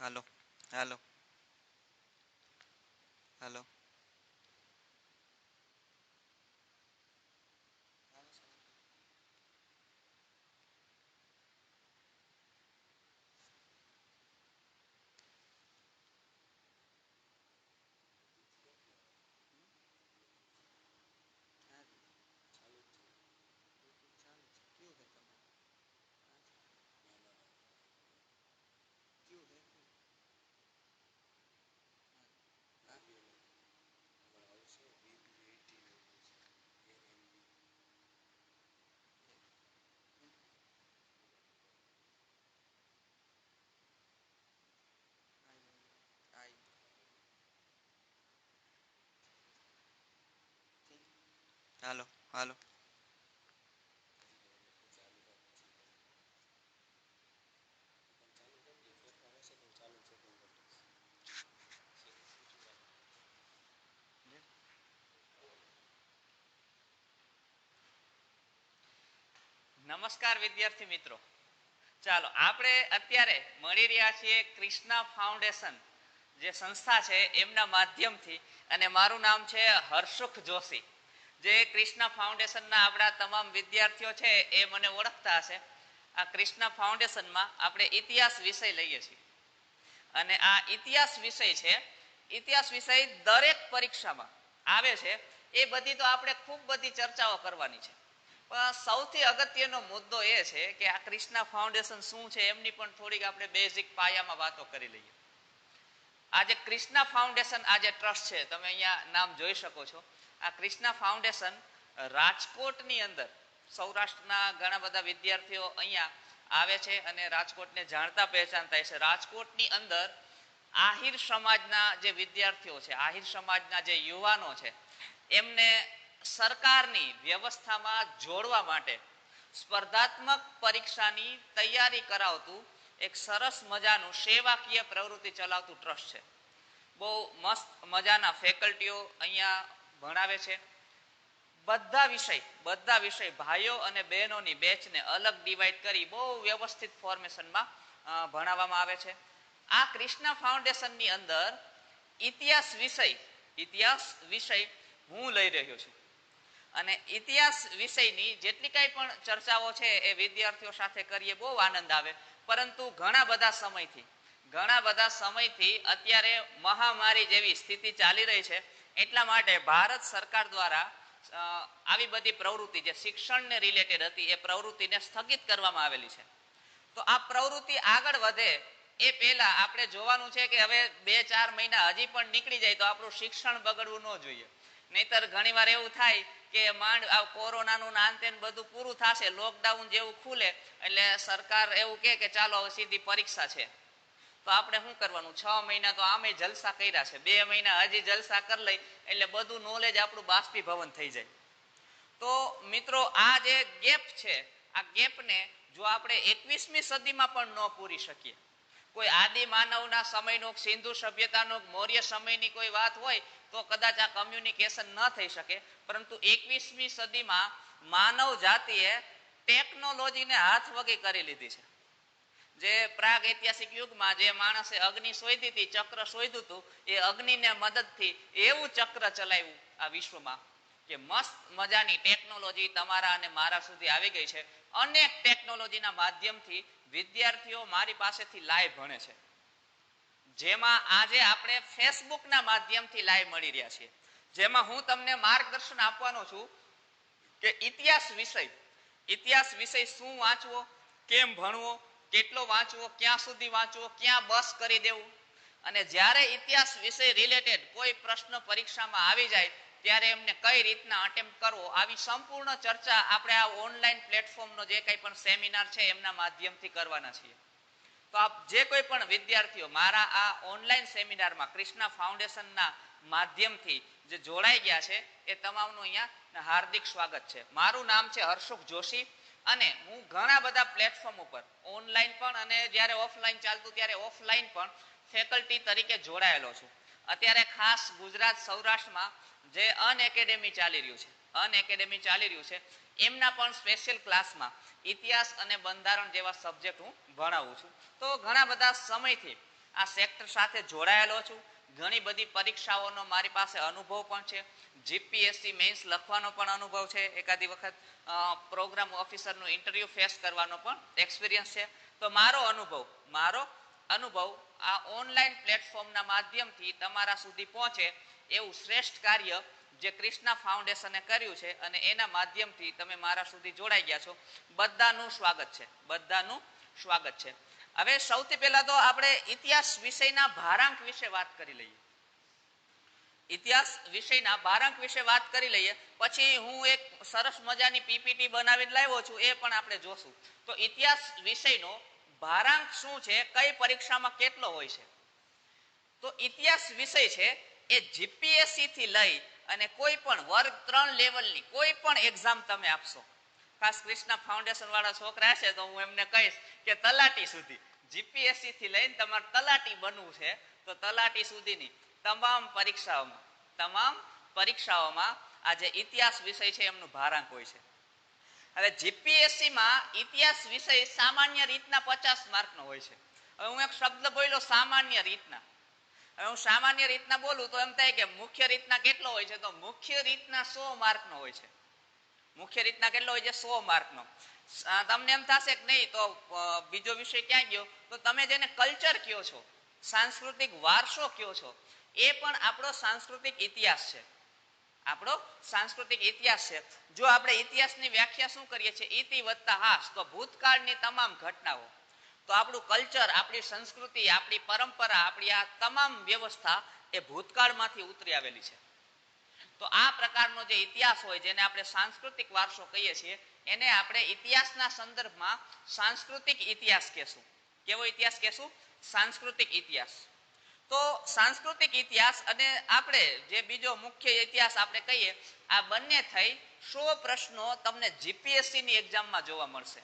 હાલો હાલો હાલો હાલો હાલો નમસ્કાર વિદ્યાર્થી મિત્રો. ચાલો આપણે અત્યારે મળી રહ્યા છીએ કૃષ્ણા ફાઉન્ડેશન જે સંસ્થા છે એમના માધ્યમથી, અને મારું નામ છે હર્ષુખ જોશી. જે કૃષ્ણા ફાઉન્ડેશનના આપણા તમામ વિદ્યાર્થીઓ છે એ મને ઓળખતા હશે. આ કૃષ્ણા ફાઉન્ડેશનમાં આપણે ઇતિહાસ વિષય લઈએ છીએ, અને આ ઇતિહાસ વિષય છે. ઇતિહાસ વિષય દરેક પરીક્ષામાં આવે છે. એ બધી તો આપણે ખૂબ બધી ચર્ચાઓ કરવાની છે, પણ સૌથી અગત્યનો મુદ્દો એ છે કે આ કૃષ્ણા ફાઉન્ડેશન શું છે એમની પણ થોડીક આપણે બેઝિક પાયામાં વાતો કરી લઈએ. આ જે કૃષ્ણા ફાઉન્ડેશન, આ જે ટ્રસ્ટ છે, તમે અહીંયા નામ જોઈ શકો છો. આ કૃષ્ણા ફાઉન્ડેશન રાજકોટની અંદર, સૌરાષ્ટ્રના ઘણા બધા વિદ્યાર્થીઓ અહીંયા આવે છે અને રાજકોટને જાણતા પહેચાનતા છે. રાજકોટની અંદર આહિર સમાજના જે વિદ્યાર્થીઓ છે, આહિર સમાજના જે યુવાનો છે, એમને સરકારની વ્યવસ્થામાં જોડવા માટે સ્પર્ધાત્મક પરીક્ષાની તૈયારી કરાવતું એક સરસ મજાનું સેવાકીય પ્રવૃત્તિ ચલાવતું ટ્રસ્ટ છે. બહુ મસ્ત મજાના ફેકલ્ટીઓ અહીંયા ભણાવે છે. બધા વિષય ભાઈઓ અને બહેનોની બેચને અલગ ડિવાઈડ કરી બહુ વ્યવસ્થિત ફોર્મેશનમાં ભણાવવામાં આવે છે. આ કૃષ્ણા ફાઉન્ડેશનની અંદર ઇતિહાસ વિષય હું લઈ રહ્યો છું, અને ઇતિહાસ વિષયની જેટલી કાંઈ પણ ચર્ચાઓ છે એ વિદ્યાર્થીઓ સાથે કરીએ બહુ આનંદ આવે. પરંતુ ઘણા બધા સમયથી અત્યારે મહામારી જેવી સ્થિતિ ચાલી રહી છે, એટલા માટે ભારત સરકાર દ્વારા આવી બધી પ્રવૃત્તિ જે શિક્ષણને રિલેટેડ હતી એ પ્રવૃત્તિને સ્થગિત કરવામાં આવેલી છે. તો આ પ્રવૃત્તિ આગળ વધે એ પહેલા આપણે જોવાનું છે કે હવે 2-4 મહિના હજી પણ નીકળી જાય તો આપણું શિક્ષણ બગડવું ન જોઈએ. નહીતર ઘણી વાર એવું થાય કે માંડ આ કોરોનાનું અંતે બધું પૂરું થશે, લોકડાઉન જેવું ખુલે એટલે સરકાર એવું કે ચાલો હવે સીધી પરીક્ષા છે, તો આપણે શું કરવાનું? 6 મહિના તો આમે જલસા કર્યા છે, 2 મહિના હજી જલસા કરી લઈ એટલે બધું નોલેજ આપણું બાષ્પીભવન થઈ જાય. તો મિત્રો, આ જે ગેપ છે, આ ગેપને જો આપણે 21મી સદીમાં પણ ન પૂરી શકીએ, કોઈ આદિ માનવના સમયનો, સિંધુ સભ્યતાનો, મૌર્ય સમયની કોઈ વાત હોય તો કદાચ આ કમ્યુનિકેશન ન થઈ શકે. પરંતુ 21મી સદીમાં માનવ જાતિએ ટેકનોલોજીને હાથ વગી કરી લીધી છે. જે પ્રાગ ઐતિહાસિક યુગમાં જે માણસે અગ્નિ શોધી હતી, ચક્ર શોધ્યું હતું, એ અગ્નિને મદદથી એવું ચક્ર ચલાવ્યું આ વિશ્વમાં કે મસ્ત મજાની ટેકનોલોજી તમારા અને મારા સુધી આવી ગઈ છે. અનેક ટેકનોલોજીના માધ્યમથી વિદ્યાર્થીઓ મારી પાસેથી લાઈવ ભણે છે, જેમાં આજે આપણે ફેસબુકના માધ્યમથી લાઈવ મળી રહ્યા છીએ, જેમાં હું તમને માર્ગદર્શન આપવાનો છું કે ઇતિહાસ વિષય શું વાંચવો, કેમ ભણવો, કેટલો વાંચવો, ક્યાં સુધી વાંચવો, ક્યાં બસ કરી દેવું. અને જ્યારે ઇતિહાસ વિષય રિલેટેડ કોઈ પ્રશ્ન પરીક્ષામાં આવી જાય ત્યારે એમને કઈ રીતના અટેમ્પ્ટ કરવો, આવી સંપૂર્ણ ચર્ચા આપણે આ ઓનલાઈન પ્લેટફોર્મનો જે કંઈ પણ સેમિનાર છે એમના માધ્યમથી કરવાના છીએ. તો આપ જે કોઈ પણ વિદ્યાર્થીઓ મારા આ ઓનલાઈન સેમિનારમાં કૃષ્ણા ફાઉન્ડેશનના માધ્યમથી જે જોડાઈ ગયા છે એ તમામનું અહીંયા હાર્દિક સ્વાગત છે. મારું નામ છે હર્ષુખ જોશી, અને હું ઘણા બધા પ્લેટફોર્મ ઉપર ઓનલાઈન પણ અને જ્યારે ઓફલાઈન ચાલતું ત્યારે ઓફલાઈન પણ ફેકલ્ટી તરીકે જોડાયેલો છું. અત્યારે ખાસ ગુજરાત સૌરાષ્ટ્રમાં જે અનએકેડેમી ચાલી રહ્યું છે એમના પણ સ્પેશિયલ ક્લાસમાં ઇતિહાસ અને બંધારણ જેવા સબ્જેક્ટ હું ભણાવું છું. તો ઘણા બધા સમયથી આ સેક્ટર સાથે જોડાયેલો છું. ઘણી બધી પરીક્ષાઓનો મારી પાસે અનુભવ પણ છે. જીપીએસસી મેન્સ લખવાનો પણ અનુભવ છે. એકાદી વખત પ્રોગ્રામ ઓફિસરનું ઇન્ટરવ્યુ ફેસ કરવાનો પણ એક્સપિરિયન્સ છે. તો મારો અનુભવ આ ઓનલાઈન પ્લેટફોર્મના માધ્યમથી તમારા સુધી પહોંચે એવું શ્રેષ્ઠ કાર્ય જે ક્રિષ્ના ફાઉન્ડેશને કર્યું છે અને એના માધ્યમથી તમે મારા સુધી જોડાઈ ગયા છો. બધાનું સ્વાગત છે. હવે સૌથી પહેલા તો આપણે ઇતિહાસ વિષયના ભારાંક વિશે વાત કરી લઈએ. ઇતિહાસ વિષયના ભારાંક વિશે વાત કરી લઈએ. પછી હું એક સરસ મજાની પીપીટી બનાવીને લાવ્યો છું, એ પણ આપણે જોશું. તો ઇતિહાસ વિષયનો ભારાંક શું છે, કઈ પરીક્ષામાં કેટલો હોય છે. તો ઇતિહાસ વિષય છે એ જીપીએસસી થી લઈ અને કોઈ પણ વર્ગ 3 લેવલની કોઈ પણ એક્ઝામ તમે આપશો. ખાસ ક્રિષ્ના ફાઉન્ડેશન વાળા છોકરા છે તો હું એમને કહીશ કે તલાટી સુધી, જીપીએસસી થી લઈને તમારે તલાટી બનવું છે તો તલાટી સુધીની તમામ પરીક્ષાઓમાં આ જે ઇતિહાસ વિષય છે એમનું ભારાંક હોય છે. હવે જીપીએસસી માં ઇતિહાસ વિષય સામાન્ય રીતના 50 માર્કનો હોય છે. હવે હું એક શબ્દ બોલ્યો સામાન્ય રીતના. હવે હું સામાન્ય રીતના બોલું તો એમ થાય કે મુખ્ય રીતના કેટલો હોય છે, તો મુખ્ય રીતના 100 માર્કનો હોય છે. મુખ્ય રીતના કેટલો હોય છે? 100 માર્કનો. તમને એમ થશે કે નહીં તો બીજો વિષય ક્યાં ગયો, તો તમે જેને કલ્ચર કહો છો, સાંસ્કૃતિક વારસો કહો છો, એ પણ આપણો સાંસ્કૃતિક ઇતિહાસ છે. જો આપણે ઇતિહાસની વ્યાખ્યા શું કરીએ છીએ, ઇતિ વત્તા હાસ, તો ભૂતકાળની તમામ ઘટનાઓ. તો આપણું કલ્ચર, આપણી સંસ્કૃતિ, આપણી પરંપરા, આપણી આ તમામ વ્યવસ્થા એ ભૂતકાળમાંથી ઉતરી આવેલી છે. તો આ પ્રકારનો જે ઇતિહાસ હોય, જેને આપણે સાંસ્કૃતિક વારસો કહીએ છીએ, એને આપણે ઇતિહાસના સંદર્ભમાં સાંસ્કૃતિક ઇતિહાસ કહેશું. કેવો ઇતિહાસ કહેશું? સાંસ્કૃતિક ઇતિહાસ. તો સાંસ્કૃતિક ઇતિહાસ અને આપણે જે બીજો મુખ્ય ઇતિહાસ આપણે કહીએ, આ બંને થઈ 100 પ્રશ્નો તમને જીપીએસસી ની એક્ઝામમાં જોવા મળશે.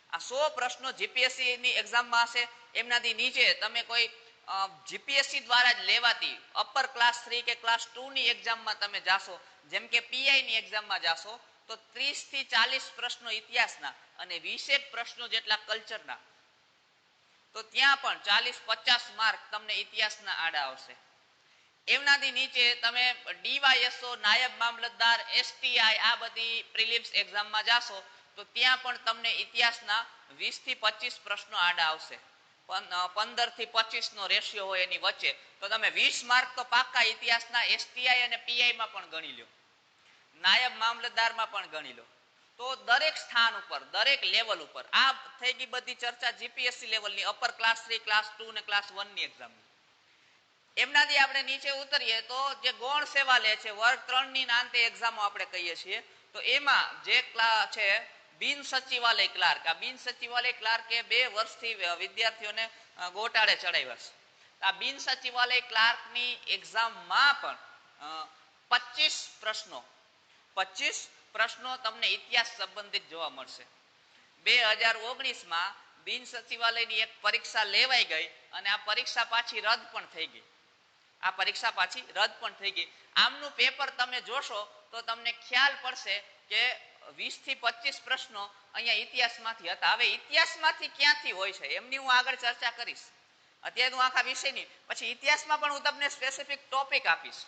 આ 100 પ્રશ્નો જીપીએસસી ની એક્ઝામમાં હશે. એમનાથી નીચે તમે કોઈ જીપીએસસી દ્વારા જ લેવાતી અપર ક્લાસ 3 કે ક્લાસ 2 ની એક્ઝામમાં તમે જાશો, જેમ કે પીઆઈ ની એક્ઝામમાં જાશો, તો 30 થી 40 પ્રશ્નો ઇતિહાસના અને 20 પ્રશ્નો જેટલા કલ્ચરના. તો ત્યાં પણ 40-50 માર્ક તમને ઇતિહાસના આડા આવશે. એમનાથી નીચે તમે ડીવાયએસઓ, નાયબ મામલતદાર, એસટીઆઈ, આ બધી પ્રિલિમ્સ એક્ઝામમાં જાશો તો ત્યાં પણ તમને ઇતિહાસના 20 થી 25 પ્રશ્નો આડા આવશે. 15 થી 25 નો રેશિયો હોય એની વચ્ચે. તો તમે 20 માર્ક તો પાક્કા ઇતિહાસના એસટીઆઈ અને પીઆઈમાં પણ ગણી લો, નાયબ મામલતદારમાં પણ ગણી લો. તો દરેક સ્થાન ઉપર, દરેક લેવલ ઉપર, આ થઈ ગઈ બધી ચર્ચા જીપીએસસી લેવલની, અપર ક્લાસ 3, ક્લાસ 2 ને ક્લાસ 1 ની એક્ઝામ. એમનાથી આપણે નીચે ઉતરીએ તો જે ગૌણ સેવા લે છે, વર્ગ 3 ની નાંતે એક્ઝામો આપણે કહીએ છીએ, તો એમાં જે છે બિન સચિવાલય ક્લાર્ક. આ બિન સચિવાલય ક્લાર્કે 2 વર્ષથી વિદ્યાર્થીઓને ગોટાળે ચડાવ્યા છે. આ બિન સચિવાલય ક્લાર્કની એક્ઝામમાં પણ 25 પ્રશ્નો તમને ઇતિહાસ સંબંધિત જોવા મળશે. 2019માં બિન સચિવાલયની એક પરીક્ષા લેવાઈ ગઈ અને આ પરીક્ષા પાછી રદ પણ થઈ ગઈ. આમનું પેપર તમે જોશો તો તમને ખ્યાલ પડશે કે 20 થી 25 પ્રશ્નો અહીંયા ઇતિહાસમાંથી હતા. હવે ઇતિહાસમાંથી ક્યાંથી હોય છે એમની હું આગળ ચર્ચા કરીશ. અત્યારે હું આખા વિષયની પછી ઇતિહાસમાં પણ હું તમને સ્પેસિફિક ટોપિક આપીશ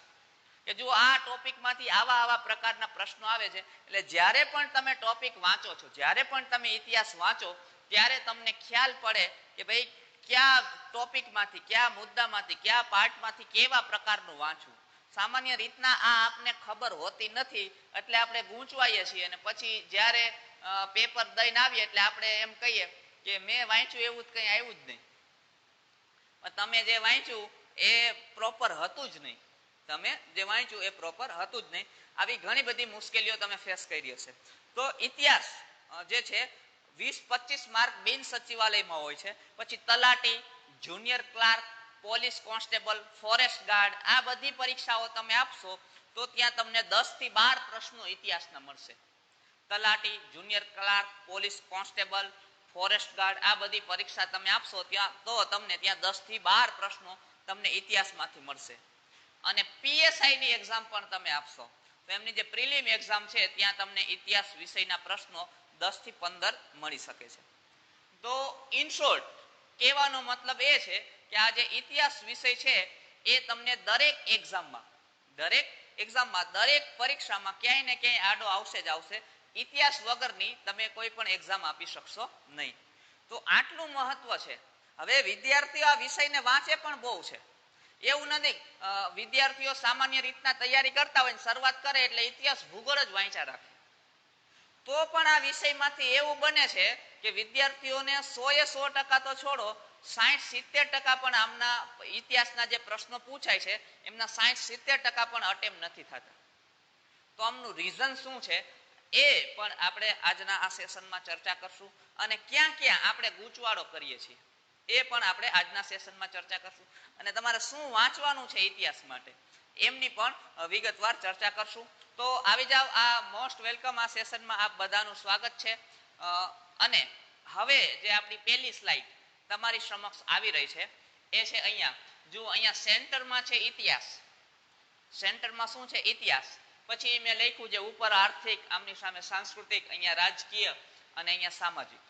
કે જો આ ટોપિકમાંથી આવા પ્રકારના પ્રશ્નો આવે છે. એટલે જ્યારે પણ તમે ટોપિક વાંચો છો, જ્યારે પણ તમે ઇતિહાસ વાંચો, ત્યારે તમને ખ્યાલ પડે કે ભાઈ કયા ટોપિકમાંથી, કયા મુદ્દામાંથી, કયા પાર્ટમાંથી કેવા પ્રકારનું વાંચવું. સામાન્ય રીતના આ આપને ખબર હોતી નથી એટલે આપણે ગૂંચવાઈએ છીએ અને પછી જ્યારે પેપર દઈને આવીએ એટલે આપણે એમ કહીએ કે મેં વાંચ્યું એવું જ કંઈ આવ્યું જ નહીં, તમે જે વાંચ્યું એ પ્રોપર હતું જ નહીં. આવી ઘણી બધી મુશ્કેલીઓ તમે ફેસ કરી હશે. તો ઇતિહાસ જે છે 20-25 માર્ક બિન સચિવાલયમાં હોય છે. પછી તલાટી, junior clerk, police constable, forest guard, આ બધી પરીક્ષાઓ તમે આપશો તો ત્યાં તમને 10 થી 12 પ્રશ્નો ઇતિહાસના મળશે. તલાટી, junior clerk, police constable, forest guard, આ બધી પરીક્ષા તમે આપશો તો તમને ત્યાં 10 થી 12 પ્રશ્નો તમને ઇતિહાસમાંથી મળશે. અને પીએસઆઈ ની એક્ઝામ પણ તમે આપશો તો એમની જે પ્રિલિમ એક્ઝામ છે ત્યાં તમને ઇતિહાસ વિષયના પ્રશ્નો 10 થી 15 મળી શકે છે. તો ઇન શોર્ટ કહેવાનો મતલબ એ છે કે આ જે ઇતિહાસ વિષય છે એ તમને દરેક એક્ઝામમાં દરેક પરીક્ષામાં ક્યાંય ને ક્યાંય આડો આવશે જ આવશે. ઇતિહાસ વગરની તમે કોઈ પણ એક્ઝામ આપી શકશો નહીં. તો આટલું મહત્વ છે. હવે વિદ્યાર્થીઓ આ વિષયને વાંચે પણ બહુ છે. એવું નથી વિદ્યાર્થીઓ સામાન્ય રીતના તૈયારી કરતા હોય શરૂઆત કરે એટલે ઇતિહાસ ભૂગોળ જ વાંચ્યા રાખે. તો પણ આ વિષયમાંથી એવું બને છે કે વિદ્યાર્થીઓને 100% તો છોડો 60-70% પણ આમના ઇતિહાસના જે પ્રશ્નો પૂછાય છે એમના 60-70% પણ અટેમ્પ નથી થતા. તો આમનું રીઝન શું છે એ પણ આપણે આજના આ સેશનમાં ચર્ચા કરશું અને ક્યાં ક્યાં આપણે ગૂંચવાડો કરીએ છીએ એ પણ આપણે આજના સેશનમાં ચર્ચા કરશું અને તમારે શું વાંચવાનું છે ઇતિહાસ માટે એમની પણ વિગતવાર ચર્ચા કરશું. તો આવી જાવ, આ મોસ્ટ વેલકમ. આ સેશનમાં આપ બધાનું સ્વાગત છે. અને હવે જે આપણી પહેલી સ્લાઇડ તમારી સમક્ષ આવી રહી છે એ છે અહીંયા જો અહીંયા સેન્ટરમાં છે ઇતિહાસ. સેન્ટરમાં શું છે? ઇતિહાસ. પછી મેં લખ્યું છે ઉપર આર્થિક, આમની સામે સાંસ્કૃતિક, અહીંયા રાજકીય અને અહીંયા સામાજિક.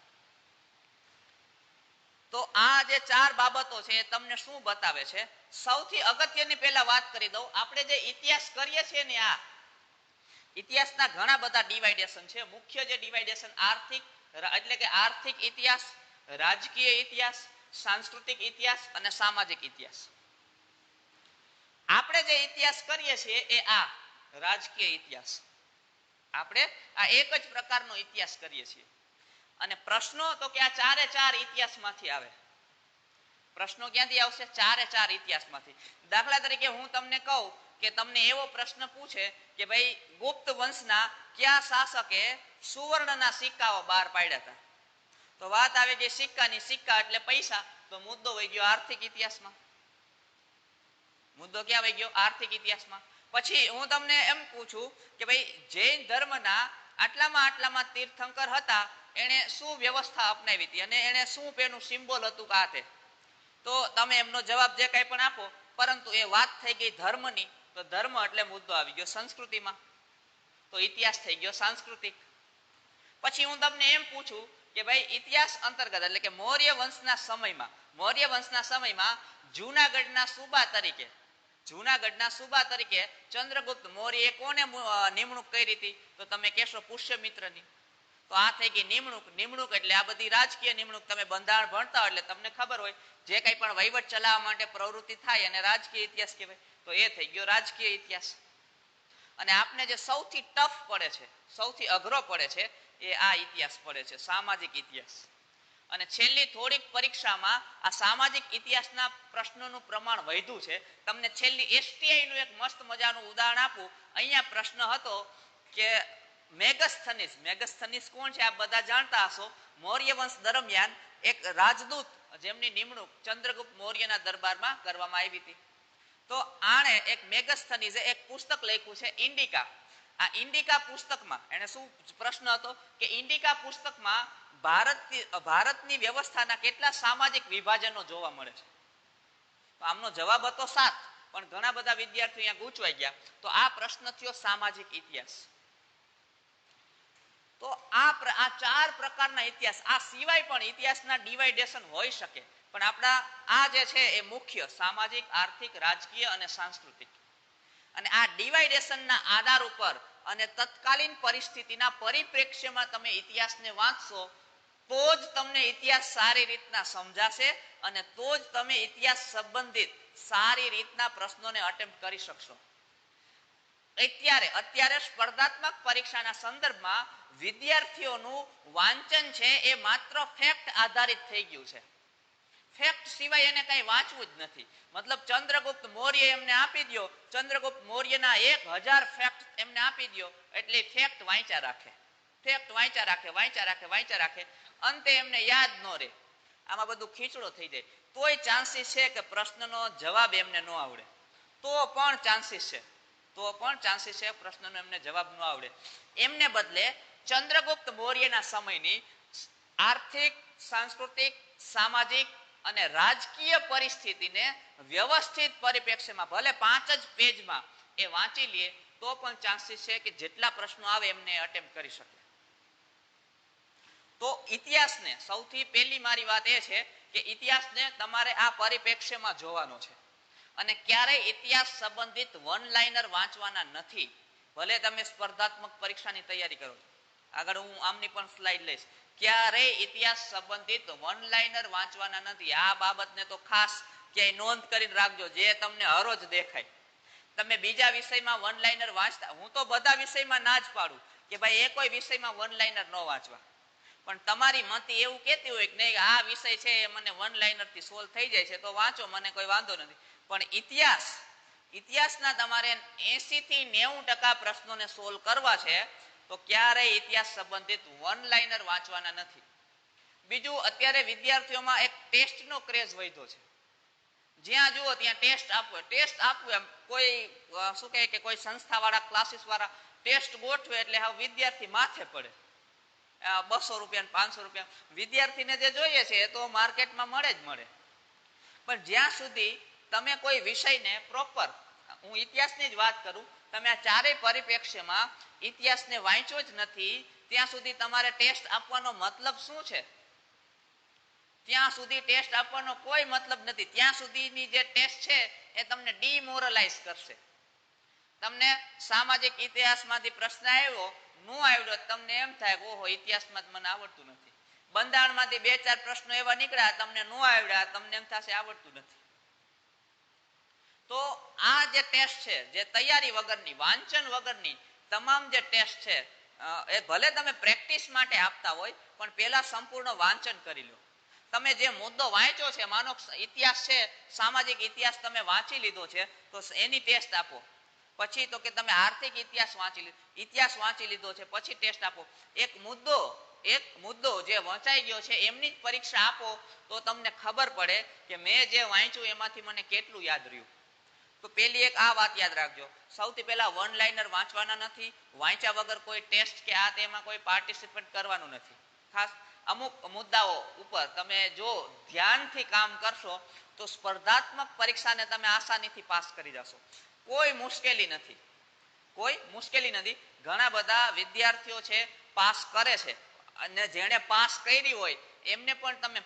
તો આ જે ચાર બાબતો છે એ તમને શું બતાવે છે? સૌથી અગત્યની પહેલા વાત કરી દઉં, આપણે જે ઇતિહાસ કરીએ છીએ ને આ ઇતિહાસના ઘણા બધા ડિવાઇડેશન છે. મુખ્ય જે ડિવાઇડેશન આર્થિક એટલે કે આર્થિક ઇતિહાસ, રાજકીય ઇતિહાસ, સાંસ્કૃતિક ઇતિહાસ અને સામાજિક ઇતિહાસ. આપણે જે ઇતિહાસ કરીએ છીએ એ આ રાજકીય ઇતિહાસ. આપણે આ એક જ પ્રકારનો ઇતિહાસ કરીએ છીએ અને પ્રશ્નો તો કે આ ચારે ચાર ઇતિહાસમાંથી આવે. પ્રશ્નો ક્યાંથી આવશે? ચારે ચાર ઇતિહાસમાંથી. દાખલા તરીકે હું તમને કહું કે તમને એવો પ્રશ્ન પૂછે કે ભાઈ ગુપ્ત વંશના કયા શાસકે સુવર્ણના સિક્કાઓ બહાર પાડ્યા હતા? તો વાત આવે કે સિક્કાની, સિક્કા એટલે પૈસા, તો મુદ્દો વહી ગયો આર્થિક ઇતિહાસમાં. મુદ્દો ક્યાં વહી ગયો? આર્થિક ઇતિહાસમાં. પછી હું તમને એમ પૂછું કે ભાઈ જૈન ધર્મના આટલામાં તીર્થંકર હતા, એને શું વ્યવસ્થા અપનાવી હતી અને એને શું પેનું સિમ્બોલ હતું કે આ તે? તો તમે એમનો જવાબ જે કંઈ પણ આપો, પરંતુ એ વાત થઈ ગઈ ધર્મની, તો ધર્મ એટલે મુદ્દો આવી ગયો સંસ્કૃતિમાં, તો ઇતિહાસ થઈ ગયો સાંસ્કૃતિક. પછી હું તમને એમ પૂછું કે ભાઈ ઇતિહાસ અંતર્ગત એટલે કે મૌર્ય વંશના સમયમાં જૂનાગઢના સુબા તરીકે ચંદ્રગુપ્ત મૌર્યએ કોને નિમણૂક કરી હતી? તો તમે કહેશો પુષ્યમિત્રની. તો આ થઈ ગઈ નિમણૂક એટલે આ બધી રાજકીય નિમણૂક. તમે બંધારણ ભણતા હોય એટલે તમને ખબર હોય જે કંઈ પણ વહીવટ ચલાવવા માટે પ્રવૃત્તિ થાય અને રાજકીય ઇતિહાસ કહેવાય, તો એ થઈ ગયો રાજકીય ઇતિહાસ. અને આપને જે સૌથી ટફ પડે છે, સૌથી અઘરો પડે છે એ આ ઇતિહાસ પડે છે, સામાજિક ઇતિહાસ. અને છેલ્લી થોડીક પરીક્ષામાં આ સામાજિક ઇતિહાસના પ્રશ્નોનું પ્રમાણ વધ્યું છે. તમને છેલ્લી STI નું એક મસ્ત મજાનું ઉદાહરણ આપું. અહીંયા પ્રશ્ન હતો કે મેગસ્થનીસ કોણ છે? આપ બધા જાણતા હશો. મૌર્ય વંશ દરમિયાન એક રાજદૂત જેમની નિમણૂક ચંદ્રગુપ્ત મૌર્યના દરબારમાં કરવામાં આવી હતી. તો આણે એક મેગસ્થનીઝે એક પુસ્તક લખ્યું છે ઇન્ડિકા. આ ઇન્ડિકા પુસ્તકમાં એને શું પ્રશ્ન હતો કે ઇન્ડિકા પુસ્તકમાં ભારતની વ્યવસ્થાના કેટલા સામાજિક વિભાજનો જોવા મળે છે? તો આમનો જવાબ હતો 7, પણ ઘણા બધા વિદ્યાર્થીઓ અહીંયા ગૂંચવાઈ ગયા. તો આ પ્રશ્ન થયો સામાજિક ઇતિહાસ. તો આ ચાર પ્રકારના ઇતિહાસ, આ સિવાય પણ ઇતિહાસના ડિવાઇડેશન હોઈ શકે, પણ આપણા આ જે છે એ મુખ્ય સામાજિક, આર્થિક, રાજકીય અને સાંસ્કૃતિક. અને આ ડિવાઇડેશનના આધાર ઉપર અને તત્કાલીન પરિસ્થિતિના પરિપ્રેક્ષ્યમાં તમે ઇતિહાસને વાંચશો તો જ તમને ઇતિહાસ સારી રીતના સમજાશે અને તો જ તમે ઇતિહાસ સંબંધિત સારી રીતના પ્રશ્નોને અટેમ્પ્ટ કરી શકશો. અત્યારે સ્પર્ધાત્મક પરીક્ષાના સંદર્ભમાં વિદ્યાર્થીઓનું વાંચન છે એ માત્ર ફેક્ટ આધારિત થઈ ગયું છે. ફેક્ટ સિવાય એને કઈ વાંચવું જ નથી. મતલબ ચંદ્રગુપ્ત મૌર્ય એમને આપી દો, ચંદ્રગુપ્ત મૌર્યના 1000 ફેક્ટ એમને આપી દો એટલે ફેક્ટ વાંચ્યા રાખે, અંતે એમને યાદ ન રહે. આમાં બધું ખીચડો થઈ જાય. તોય ચાન્સીસ છે કે પ્રશ્નનો જવાબ એમને ન આવડે, તો પણ ચાન્સીસ છે પ્રશ્નનો એમને જવાબ ન આવડે. એમને બદલે ચંદ્રગુપ્ત મૌર્યના સમયની આર્થિક, સાંસ્કૃતિક, સામાજિક અને રાજકીય પરિસ્થિતિને વ્યવસ્થિત પરિપ્રેક્ષ્યમાં ભલે 5 જ પેજમાં એ વાંચી લે તો પણ ચાન્સીસ છે કે જેટલા પ્રશ્નો આવે એમને અટેમ્પ્ટ કરી શકે. તો ઇતિહાસને સૌથી પહેલી મારી વાત એ છે કે ઇતિહાસને તમારે આ પરિપ્રેક્ષ્યમાં જોવાનો છે અને ક્યારેય ઇતિહાસ સંબંધિત વન લાઇનર વાંચવાના નથી. ભલે તમે સ્પર્ધાત્મક પરીક્ષાની તૈયારી કરો છો, આગળ હું આમની પણ સ્લાઇડ લઈશ, ક્યારેય ઇતિહાસ સંબંધિત વન લાઇનર વાંચવાના નથી. આ બાબતને તો ખાસ ક્યાંય નોંધ કરીને રાખજો, જે તમને હરોજ દેખાય. તમે બીજા વિષયમાં વન લાઇનર વાંચતા, હું તો બધા વિષયમાં ના જ પાડું કે ભાઈ એ કોઈ વિષયમાં વન લાઇનર ન વાંચવા, પણ તમારી મતિ એવું કહેતી હોય કે નહીં આ વિષય છે એ મને વન લાઇનર થી સોલ્વ થઈ જાય છે તો વાંચો, મને કોઈ વાંધો નથી. પણ ઇતિહાસના તમારે 80 થી 90% પ્રશ્નોને સોલ્વ કરવા છે તો ક્યારેય ઇતિહાસ સંબંધિત વન લાઇનર વાંચવાના નથી. બીજું, અત્યારે વિદ્યાર્થીઓમાં એક ટેસ્ટનો ક્રેઝ વધ્યો છે. જ્યાં જુઓ ત્યાં ટેસ્ટ આપવું એમ કોઈ શું કહે કે કોઈ સંસ્થાવાળા ક્લાસીસ વાળા ટેસ્ટ ગોઠવે એટલે હવે વિદ્યાર્થી માથે પડે. 200 રૂપિયા 500 રૂપિયા વિદ્યાર્થીને જે જોઈએ છે એ તો માર્કેટમાં મળે જ મળે. પણ જ્યાં સુધી તમે કોઈ વિષયને પ્રોપર, હું ઇતિહાસની જ વાત કરું, તમે આ ચારેય પરિપ્રેક્ષ્યમાં ઇતિહાસને વાંચ્યો જ નથી ત્યાં સુધી તમારે ટેસ્ટ આપવાનો મતલબ શું છે? ત્યાં સુધી ટેસ્ટ આપવાનો કોઈ મતલબ નથી. ત્યાં સુધીની જે ટેસ્ટ છે એ તમને ડિમોરલાઇઝ કરશે. તમને સામાજિક ઇતિહાસમાંથી પ્રશ્ન આવ્યો, નો આવડ્યો, તમને એમ થાય કે ઓહો ઇતિહાસમાં મને આવડતું નથી. બંધારણમાંથી 2-4 પ્રશ્નો એવા નીકળ્યા, તમને નો આવડ્યા, તમને એમ થશે આવડતું નથી. તો આ જે ટેસ્ટ છે, જે તૈયારી વગરની, વાંચન વગરની તમામ જે ટેસ્ટ છે એ ભલે તમે પ્રેક્ટિસ માટે આપતા હોય પણ પહેલા સંપૂર્ણ વાંચન કરી લો. તમે જે મુદ્દો વાંચ્યો છે, માનો ઇતિહાસ છે, સામાજિક ઇતિહાસ તમે વાંચી લીધો છે તો એની ટેસ્ટ આપો. પછી તો કે તમે આર્થિક ઇતિહાસ વાંચી લીધો છે પછી ટેસ્ટ આપો. એક મુદ્દો જે વંચાઈ ગયો છે એમની જ પરીક્ષા આપો તો તમને ખબર પડે કે મેં જે વાંચ્યું એમાંથી મને કેટલું યાદ રહ્યું. તો પેલી એક આ વાત યાદ રાખજો, સૌથી પહેલા વન લાઇનર વાંચવાના નથી. વાંચ્યા વગર કોઈ ટેસ્ટ કે આ તેમાં કોઈ પાર્ટિસિપેટ કરવાનું નથી. ખાસ અમુક મુદ્દાઓ ઉપર તમે જો ધ્યાનથી કામ કરશો તો સ્પર્ધાત્મક પરીક્ષાને તમે આસાનીથી પાસ કરી જશો. કોઈ મુશ્કેલી નથી. ઘણા બધા વિદ્યાર્થીઓ છે પાસ કરે છે અને જેણે પાસ કરી હોય એમને પણ તમે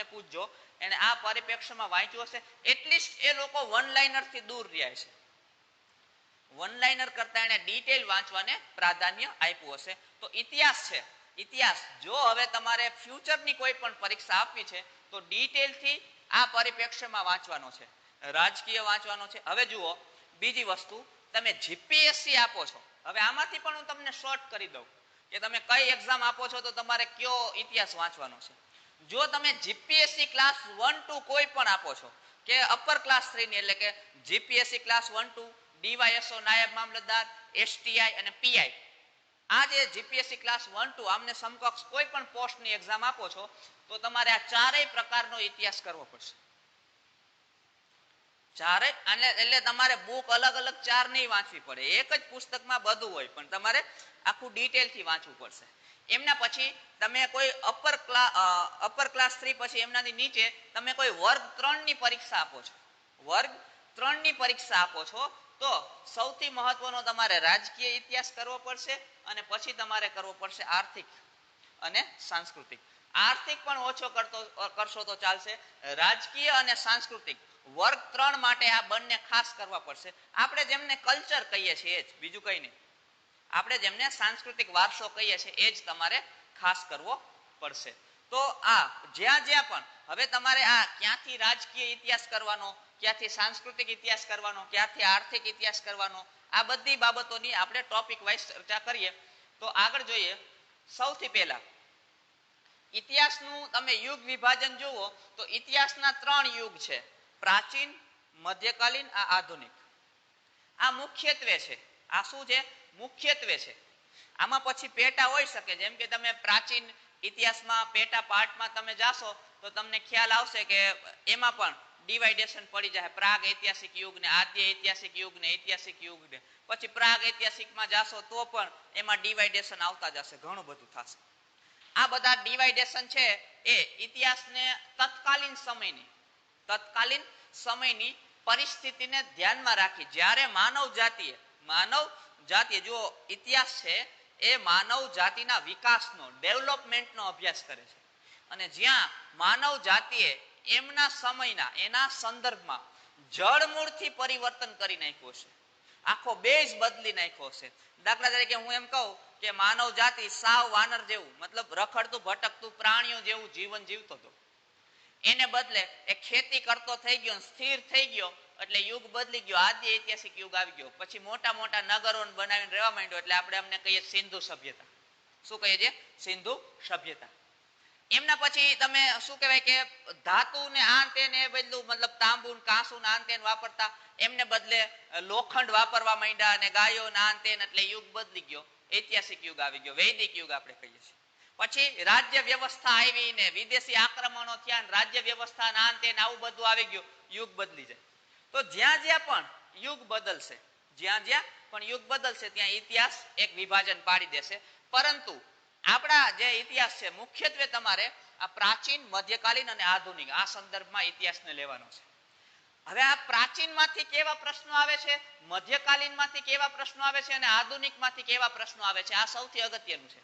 પૂછજો, એને આ પરિપ્રેક્ષ્યમાં વાંચ્યું હશે, એટલીસ્ટ એ લોકો વન લાઇનર થી દૂર રહ્યા છે. વન લાઇનર કરતા એને ડિટેલ વાંચવાને પ્રાધાન્ય આપ્યું હશે. તો ઇતિહાસ જો હવે તમારે ફ્યુચરની કોઈ પણ પરીક્ષા આપવી છે તો ડિટેલથી આ પરિપ્રેક્ષ્યમાં વાંચવાનો છે, રાજકીય વાંચવાનો છે. હવે જુઓ બીજી વસ્તુ, તમે જીપીએસસી આપો છો, હવે આમાંથી પણ હું તમને શોર્ટ કરી દઉં કે તમે કઈ એક્ઝામ આપો છો તો તમારે કયો ઇતિહાસ વાંચવાનો છે. જો તમે જીપીએસસી ક્લાસ 1-2 કોઈ પણ આપો છો કે અપર ક્લાસ 3 ની, એટલે કે જીપીએસસી ક્લાસ 1-2, ડીવાયએસઓ નાયબ મામલતદાર, એસટીઆઈ અને પીઆઈ, આ જે જીપીએસસી ક્લાસ 1-2 આમને સમકક્ષ કોઈ પણ પોસ્ટની એક્ઝામ આપો છો તો તમારે આ ચારેય પ્રકારનો ઇતિહાસ કરવો પડશે. એટલે તમારે બુક અલગ અલગ 4 નહીં વાંચવી પડે, એક જ પુસ્તકમાં બધું હોય પણ તમારે આખું ડિટેલથી વાંચવું પડશે. એમના પછી તમે કોઈ અપર ક્લાસ 3 પછી એમનાથી નીચે તમે કોઈ વર્ગ 3 ની પરીક્ષા આપો છો તો સૌથી મહત્વનો તમારે રાજકીય ઇતિહાસ કરવો પડશે અને પછી તમારે કરવો પડશે આર્થિક અને સાંસ્કૃતિક. આર્થિક પણ ઓછો કરશો તો ચાલશે, રાજકીય અને સાંસ્કૃતિક વર્ગ 3 માટે આ બંને ખાસ કરવા પડશે. આપણે જેમને કલ્ચર કહીએ છીએ જ, બીજું કઈ નહીં, આપણે જેમને સાંસ્કૃતિક વારસો કહીએ છીએ એ જ તમારે ખાસ કરવો પડશે. તો આ જ્યાં પણ હવે તમારે આ ક્યાંથી રાજકીય ઇતિહાસ કરવાનો, ક્યાંથી સાંસ્કૃતિક ઇતિહાસ કરવાનો, ક્યાંથી આર્થિક ઇતિહાસ કરવાનો, આ બધી બાબતોની આપણે ટોપિક વાઇઝ ચર્ચા કરીએ. તો આગળ જોઈએ, સૌથી પહેલા ઇતિહાસનું તમે યુગ વિભાજન જુઓ તો ઇતિહાસના 3 યુગ છે, પ્રાચીન, મધ્યકાલીન, આધુનિક. આ મુખ્યત્વે છે. આ શું છે? મુખ્યત્વે છે. આમાં પછી પેટા હોઈ શકે, જેમ કે તમે પ્રાચીન ઇતિહાસમાં પેટા પાર્ટમાં તમે જાશો તો તમને ખ્યાલ આવશે કે એમાં પણ ડિવાઇડેશન પડી જાય, પ્રાગ ઐતિહાસિક યુગ ને આદ્ય ઐતિહાસિક યુગ ને ઐતિહાસિક યુગ ને. પછી પ્રાગ ઐતિહાસિકમાં જાશો તો પણ એમાં ડિવાઇડેશન આવતા જશે, ઘણું બધું થશે. આ બધા ડિવાઇડેશન છે એ ઇતિહાસને તત્કાલીન સમયની પરિસ્થિતિને ધ્યાનમાં રાખી, જ્યારે માનવ જાતિએ જો ઇતિહાસ છે એ માનવ જાતિના વિકાસનો, ડેવલપમેન્ટનો અભ્યાસ કરે છે. અને જ્યાં માનવ જાતિએ એમના સમયના એના સંદર્ભમાં જળમૂળથી પરિવર્તન કરી નાખ્યું છે, આખો બેઝ બદલી નાખ્યો છે. દાખલા તરીકે હું એમ કહું કે માનવ જાતિ સાવ વાનર જેવું, મતલબ રખડતું ભટકતું પ્રાણીઓ જેવું જીવન જીવતો હતો, એને બદલે એ ખેતી કરતો થઈ ગયો, સ્થિર થઈ ગયો, એટલે યુગ બદલી ગયો, આદ્ય ઐતિહાસિક યુગ આવી ગયો. પછી મોટા મોટા નગરો બનાવીને રહેવા માંડ્યો, એટલે આપણે અમને કહીએ સિંધુ સભ્યતા. શું કહીએ છીએ? સિંધુ સભ્યતા. એમના પછી તમે શું કહેવાય કે ધાતુ ને આ તેને એ બદલું, મતલબ તાંબુ કાંસુ ને આ તેને વાપરતા, એમને બદલે લોખંડ વાપરવા માંડ્યા અને ગાયો ના તેન, એટલે યુગ બદલી ગયો, ઐતિહાસિક યુગ આવી ગયો, વૈદિક યુગ આપણે કહીએ છીએ. પછી રાજ્ય વ્યવસ્થા આવી ને વિદેશી આક્રમણો થયા, રાજ્ય વ્યવસ્થા ના તેન આવું બધું આવી ગયું, યુગ બદલી જાય. તો જ્યાં જ્યાં પણ યુગ બદલશે, જ્યાં જ્યાં પણ યુગ બદલશે ત્યાં ઇતિહાસ એક વિભાજન પાડી દેશે. પરંતુ આપણા જે ઇતિહાસ છે મુખ્યત્વે તમારે આ પ્રાચીન, મધ્યકાલીન અને આધુનિક આ સંદર્ભમાં ઇતિહાસને લેવાનો છે. હવે આ પ્રાચીન માંથી કેવા પ્રશ્નો આવે છે, મધ્યકાલીન માંથી કેવા પ્રશ્નો આવે છે અને આધુનિક માંથી કેવા પ્રશ્નો આવે છે, આ સૌથી અગત્યનું છે.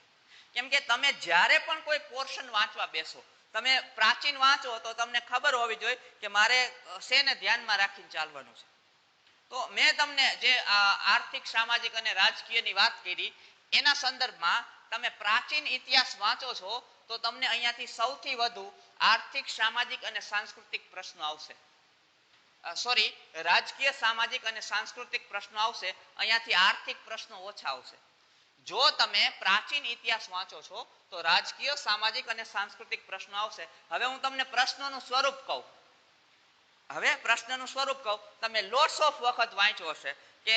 કેમ કે તમે જ્યારે પણ કોઈ પોર્શન વાંચવા બેસો, તમે પ્રાચીન વાંચો તો તમને ખબર હોવી જોઈએ કે મારે શેને ધ્યાનમાં રાખીને ચાલવાનું છે. તો મેં તમને જે આર્થિક, સામાજિક અને રાજકીયની વાત કરી, એના સંદર્ભમાં તમે પ્રાચીન ઇતિહાસ વાંચો છો તો તમને અહીંયાથી સૌથી વધુ આર્થિક, સામાજિક અને સાંસ્કૃતિક પ્રશ્નો આવશે. સોરી, રાજકીય, સામાજિક અને સાંસ્કૃતિક પ્રશ્નો આવશે, અહીંયાથી આર્થિક પ્રશ્નો ઓછા આવશે. જો તમે પ્રાચીન ઇતિહાસ વાંચો છો તો રાજકીય, સામાજિક અને સાંસ્કૃતિક પ્રશ્નો આવશે. હવે હું તમને પ્રશ્નોનું સ્વરૂપ કહું. હવે પ્રશ્નનું સ્વરૂપ કહું, તમે લોટ્સ ઓફ વખત વાંચ્યો હશે કે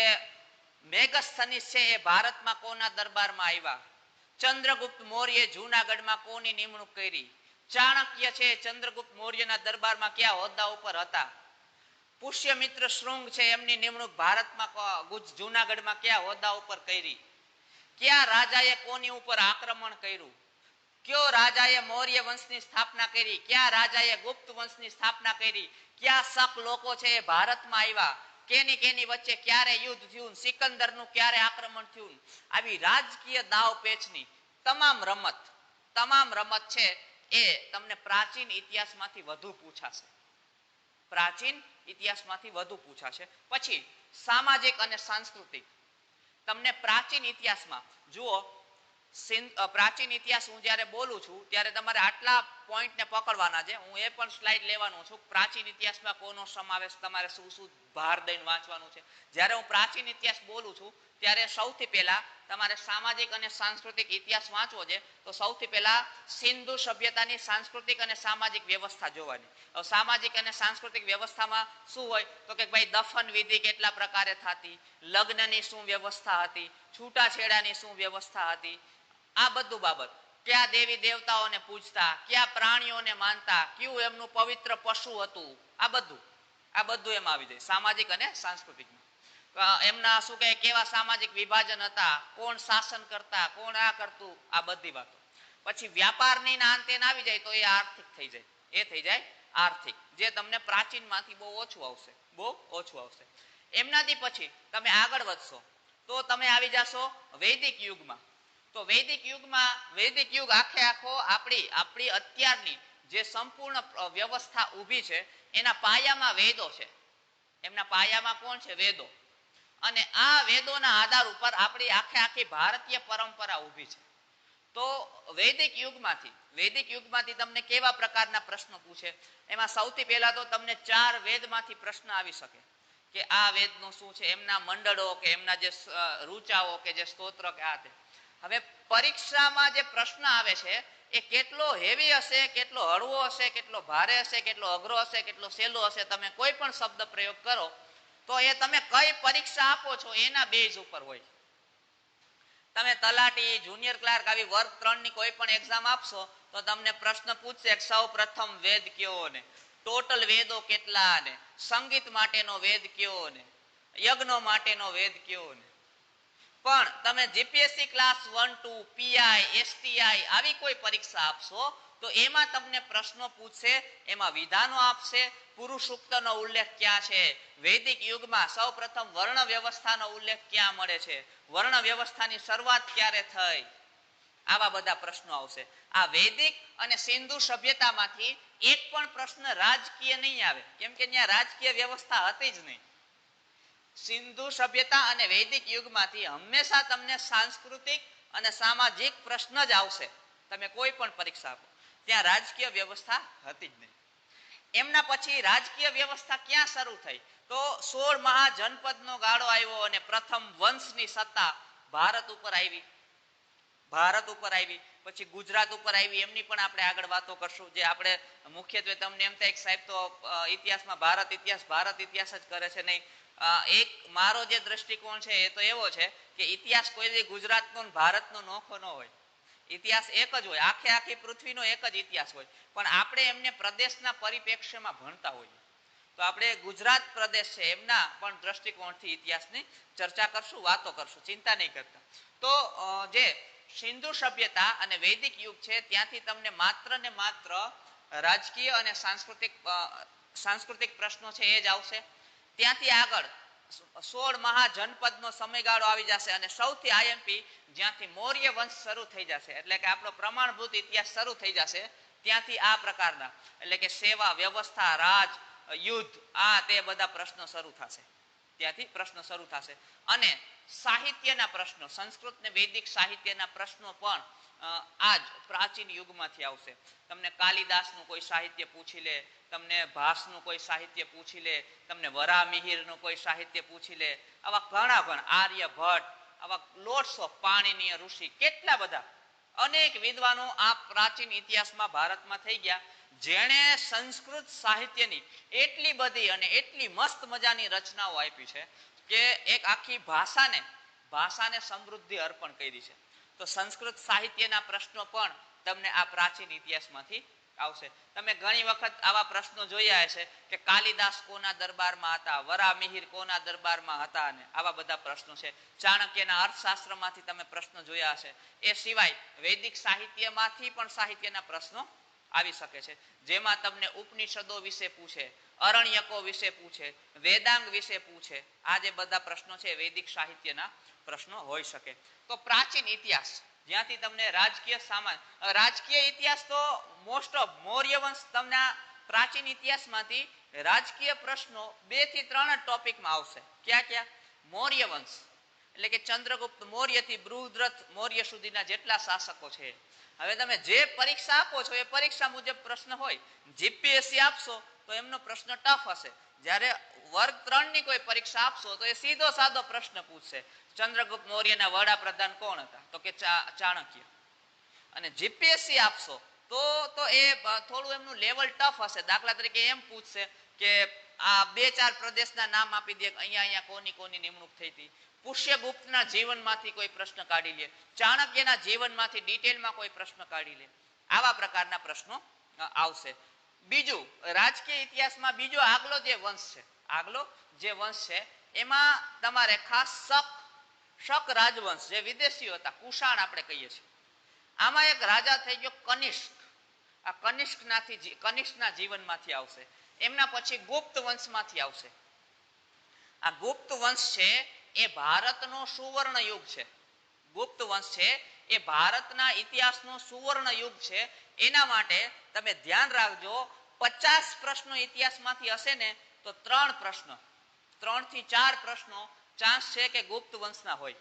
મેગસ્થનીસ છે એ ભારતમાં કોના દરબારમાં આવ્યા, ચંદ્રગુપ્ત મૌર્ય જૂનાગઢમાં કોની નિમણૂક કરી, ચાણક્ય છે ચંદ્રગુપ્ત મૌર્યના દરબારમાં કયા હોદ્દા ઉપર હતા, પુષ્યમિત્ર શૃંગ છે એમની નિમણૂક ભારતમાં જૂનાગઢમાં કયા હોદ્દા ઉપર કરી, કયા રાજાએ કોની ઉપર આક્રમણ કર્યું, કયો રાજાએ મૌર્ય વંશની સ્થાપના કરી, કયા રાજાએ ગુપ્ત વંશની સ્થાપના કરી, કયા શક લોકો છે એ ભારતમાં આવ્યા, કેની કેની વચ્ચે ક્યારે યુદ્ધ થયું, સિકંદરનું ક્યારે આક્રમણ થયું. આવી રાજકીય દાવ પેચની તમામ રમત છે એ તમને પ્રાચીન ઇતિહાસમાંથી વધુ પૂછાશે, પ્રાચીન ઇતિહાસમાંથી વધુ પૂછાશે. પછી સામાજિક અને સાંસ્કૃતિક, તમને પ્રાચીન ઇતિહાસમાં જુઓ, પ્રાચીન ઇતિહાસ હું જ્યારે બોલું છું ત્યારે તમારે આટલા પોઈન્ટને પકડવાના છે. હું એ પણ સ્લાઇડ લેવાનો છું, પ્રાચીન ઇતિહાસમાં કોનો સમાવેશ, તમારે શું શું ભાર દઈને વાંચવાનું છે. જ્યારે હું પ્રાચીન ઇતિહાસ બોલું છું ત્યારે સૌથી પહેલા તમારે સામાજિક અને સાંસ્કૃતિક ઇતિહાસ વાંચવો છે. તો સૌથી પહેલા સિંધુ સભ્યતાની સાંસ્કૃતિક અને સામાજિક વ્યવસ્થા જોવાની. સામાજિક અને સાંસ્કૃતિક વ્યવસ્થામાં શું હોય તો કે ભાઈ દફન વિધિ કેટલા પ્રકારે થતી, લગ્નની શું વ્યવસ્થા હતી, છૂટાછેડાની શું વ્યવસ્થા હતી, આ બધું બાબત, કયા દેવી દેવતાઓને પૂજતા, કયા પ્રાણીઓને માનતા, કયું એમનું પવિત્ર પશુ હતું, આ બધું એમાં આવી જાય સામાજિક અને સાંસ્કૃતિકમાં. એમના શું કહે, કેવા સામાજિક વિભાજન હતા, કોણ શાસન કરતા, કોણ આ કરતું, આ બધી વાતો. પછી વ્યાપારની ના અંતે આવી જાય તો એ આર્થિક થઈ જાય, એ થઈ જાય આર્થિક, જે તમને પ્રાચીન માંથી બહુ ઓછું આવશે. એમનાથી પછી તમે આગળ વધશો તો તમે આવી જશો વૈદિક યુગમાં. તો વૈદિક યુગ આખે આખો આપણી અત્યારની જે સંપૂર્ણ વ્યવસ્થા ઊભી છે એના પાયામાં વેદો છે. એમના પાયામાં કોણ છે? વેદો. અને આ વેદોના આધાર ઉપર આપણી આખી ભારતીય પરંપરા ઊભી છે. તો વૈદિક યુગમાંથી તમને કેવા પ્રકારના પ્રશ્નો પૂછે? એમાં સૌથી પહેલા તો તમને 4 વેદમાંથી પ્રશ્ન આવી શકે કે આ વેદનું શું છે, એમના મંડળો કે એમના જે ઋચાઓ કે જે સ્તોત્ર કે આ તે. હવે પરીક્ષામાં જે પ્રશ્ન આવે છે એ કેટલો હેવી હશે, કેટલો હળવો હશે, કેટલો ભારે હશે, કેટલો અઘરો હશે, કેટલો સહેલો હશે, તમે કોઈ પણ શબ્દ પ્રયોગ કરો તો એ તમે કઈ પરીક્ષા આપો છો એના બેઝ ઉપર હોય. તમે તલાટી, જુનિયર ક્લાર્ક આવી વર્ગ 3 ની કોઈ પણ એક્ઝામ આપશો તો તમને પ્રશ્ન પૂછશે સૌ પ્રથમ વેદ કયો ને, ટોટલ વેદો કેટલા ને, સંગીત માટેનો વેદ કયો ને, યજ્ઞો માટેનો વેદ કયો ને. પણ તમે જીપીએસસી ક્લાસ 1 2 પીઆઈ, એસટીઆઈ આવી કોઈ પરીક્ષા આપશો તો એમાં તમને પ્રશ્નો પૂછશે, એમાં વિધાનો આપશે, પુરુષ સૂક્તનો ઉલ્લેખ ક્યાં છે, વૈદિક યુગમાં સૌપ્રથમ વર્ણ વ્યવસ્થાનો ઉલ્લેખ ક્યાં મળે છે, વર્ણ વ્યવસ્થાની શરૂઆત ક્યારે થઈ, આવા બધા પ્રશ્નો આવશે. આ વૈદિક અને સિંધુ સભ્યતામાંથી એક પણ પ્રશ્ન રાજકીય નહીં આવે, કેમ કે ત્યાં રાજકીય વ્યવસ્થા હતી જ નહીં. સિંધુ સભ્યતા અને વૈદિક યુગમાંથી હંમેશા તમને સાંસ્કૃતિક અને સામાજિક પ્રશ્ન જ આવશે. તમે કોઈ પણ પરીક્ષા આપો ત્યાં રાજકીય વ્યવસ્થા હતી જ નહીં. એમના પછી રાજકીય વ્યવસ્થા ક્યાં શરૂ થઈ? તો 16 મહાજનપદનો ગાળો આવ્યો અને પ્રથમ વંશની સત્તા ભારત ઉપર આવી. પછી ગુજરાત ઉપર આવી. એમની પણ આપણે આગળ વાતો કરશું. જે આપણે મુખ્યત્વે તમને એમ થાય કે સાહેબ તો ઇતિહાસમાં ભારત ઇતિહાસ જ કરે છે. નહીં, એક મારો જે દ્રષ્ટિકોણ છે એ તો એવો છે કે ઇતિહાસ કોઈ ગુજરાતનો ભારતનો નોખો ન હોય. ઇતિહાસ એક જ હોય, આખી પૃથ્વીનો એક જ ઇતિહાસ હોય, પણ આપણે એમને પ્રદેશના પરિપ્રેક્ષ્યમાં ભણતા હોઈએ. તો આપણે ગુજરાત પ્રદેશ છે એમના પણ દ્રષ્ટિકોણથી ઇતિહાસની ચર્ચા કરશું, વાતો કરશું, ચિંતા નહીં કરતા. તો જે સિંધુ સભ્યતા અને વૈદિક યુગ છે ત્યાંથી તમને માત્ર ને માત્ર રાજકીય અને સાંસ્કૃતિક પ્રશ્નો છે એ જ આવશે. ત્યાંથી આગળ 16 મહાજનપદનો સમયગાળો આવી જશે અને સૌથી આઈએમપી જ્યાંથી મૌર્ય વંશ શરૂ થઈ જશે, એટલે કે આપણો પ્રમાણભૂત ઇતિહાસ શરૂ થઈ જશે. ત્યાંથી આ પ્રકારના એટલે કે સેવા વ્યવસ્થા, રાજ, યુદ્ધ, આ તે બધા પ્રશ્નો શરૂ થશે. ત્યાંથી પ્રશ્નો શરૂ થશે અને સાહિત્યના પ્રશ્નો, સંસ્કૃત ને વૈદિક સાહિત્યના પ્રશ્નો પણ આજ પ્રાચીન યુગમાંથી આવશે. તમને કાલિદાસનું કોઈ સાહિત્ય પૂછી લે, તમને ભાસનું કોઈ સાહિત્ય પૂછી લે, તમને વરામિહિરનું કોઈ સાહિત્ય પૂછી લે, આવા ઘણા આર્યભટ્ટ, આવા લોટ્સ ઓફ પાણિનીય ઋષિ, કેટલા બધા અનેક વિદ્વાનો આ પ્રાચીન ઇતિહાસમાં ભારતમાં થઈ ગયા, જેણે સંસ્કૃત સાહિત્યની એટલી બધી અને એટલી મસ્ત મજાની રચનાઓ આપી છે કે એક આખી ભાષાને સમૃદ્ધિ અર્પણ કરી છે. તો સંસ્કૃત સાહિત્યના પ્રશ્નો પણ તમને આ પ્રાચીન ઇતિહાસમાંથી આવશે. તમે ઘણી વખત આવા પ્રશ્નો જોયા હશે કે કાલિદાસ કોના દરબારમાં હતા, વરામિહિર કોના દરબારમાં હતા, અને આવા બધા પ્રશ્નો છે. ચાણક્યના અર્થશાસ્ત્રમાંથી તમે પ્રશ્નો જોયા હશે. એ સિવાય વૈદિક સાહિત્યમાંથી પણ સાહિત્યના પ્રશ્નો આવી શકે છે, જેમાં તમને ઉપનિષદો વિશે પૂછે, અરણ્યકો વિશે પૂછે, વેદાંગ વિશે પૂછે. આ જે બધા પ્રશ્નો છે વૈદિક સાહિત્યના પ્રશ્નો હોઈ શકે. તો પ્રાચીન ઇતિહાસ જ્યાંથી તમને રાજકીય ઇતિહાસ તો મોસ્ટ ઓફ મૌર્ય વંશ, તમને પ્રાચીન ઇતિહાસમાંથી રાજકીય પ્રશ્નો 2 થી 3 ટોપિકમાં આવશે. ક્યાં? મૌર્ય વંશ એટલે કે ચંદ્રગુપ્ત મૌર્ય થી બૃહદ્રથ મૌર્ય સુધીના જેટલા શાસકો છે. હવે તમે જે પરીક્ષા આપો છો એ પરીક્ષા મુજબ પ્રશ્ન હોય. જીપીએસસી આપશો તો એમનો પ્રશ્ન ટફ હશે. જ્યારે વર્ગ 3 ની કોઈ પરીક્ષા આપશો તો એ સીધો સાદો પ્રશ્ન પૂછશે, ચંદ્રગુપ્ત મૌર્યના વડાપ્રધાન કોણ હતા? તો કે ચાણક્ય. અને જીપીએસસી આપશો તો એ થોડું એમનું લેવલ ટફ હશે. દાખલા તરીકે એમ પૂછશે કે આ 2-4 પ્રદેશના નામ આપી દે, અહીંયા કોની નિમણૂક થઈ હતી. પુષ્યગુપ્તના જીવનમાંથી કોઈ પ્રશ્ન કાઢી લે, ચાણક્યના જીવનમાંથી ડિટેલમાં કોઈ પ્રશ્ન કાઢી લે. આવા પ્રકારના પ્રશ્નો આવશે. બીજું, રાજકીય ઇતિહાસમાં બીજો આગલો જે વંશ છે એમાં તમારે ખાસ શક રાજવંશ, જે વિદેશીઓ હતા, કુષાણ આપણે કહીએ છીએ. આમાં એક રાજા થઈ ગયો કનિષ્ક. આ કનિષ્કના જીવનમાંથી આવશે. એમના પછી ગુપ્ત વંશમાંથી આવશે. આ ગુપ્ત વંશ છે એ ભારતનો સુવર્ણ યુગ છે. ગુપ્ત વંશ છે એ ભારતના ઇતિહાસનો સુવર્ણ યુગ છે. એના માટે તમે ધ્યાન રાખજો, 50 પ્રશ્નો ઇતિહાસમાંથી હશે ને તો 3 થી 4 પ્રશ્નો ચાન્સ છે કે ગુપ્ત વંશના હોય.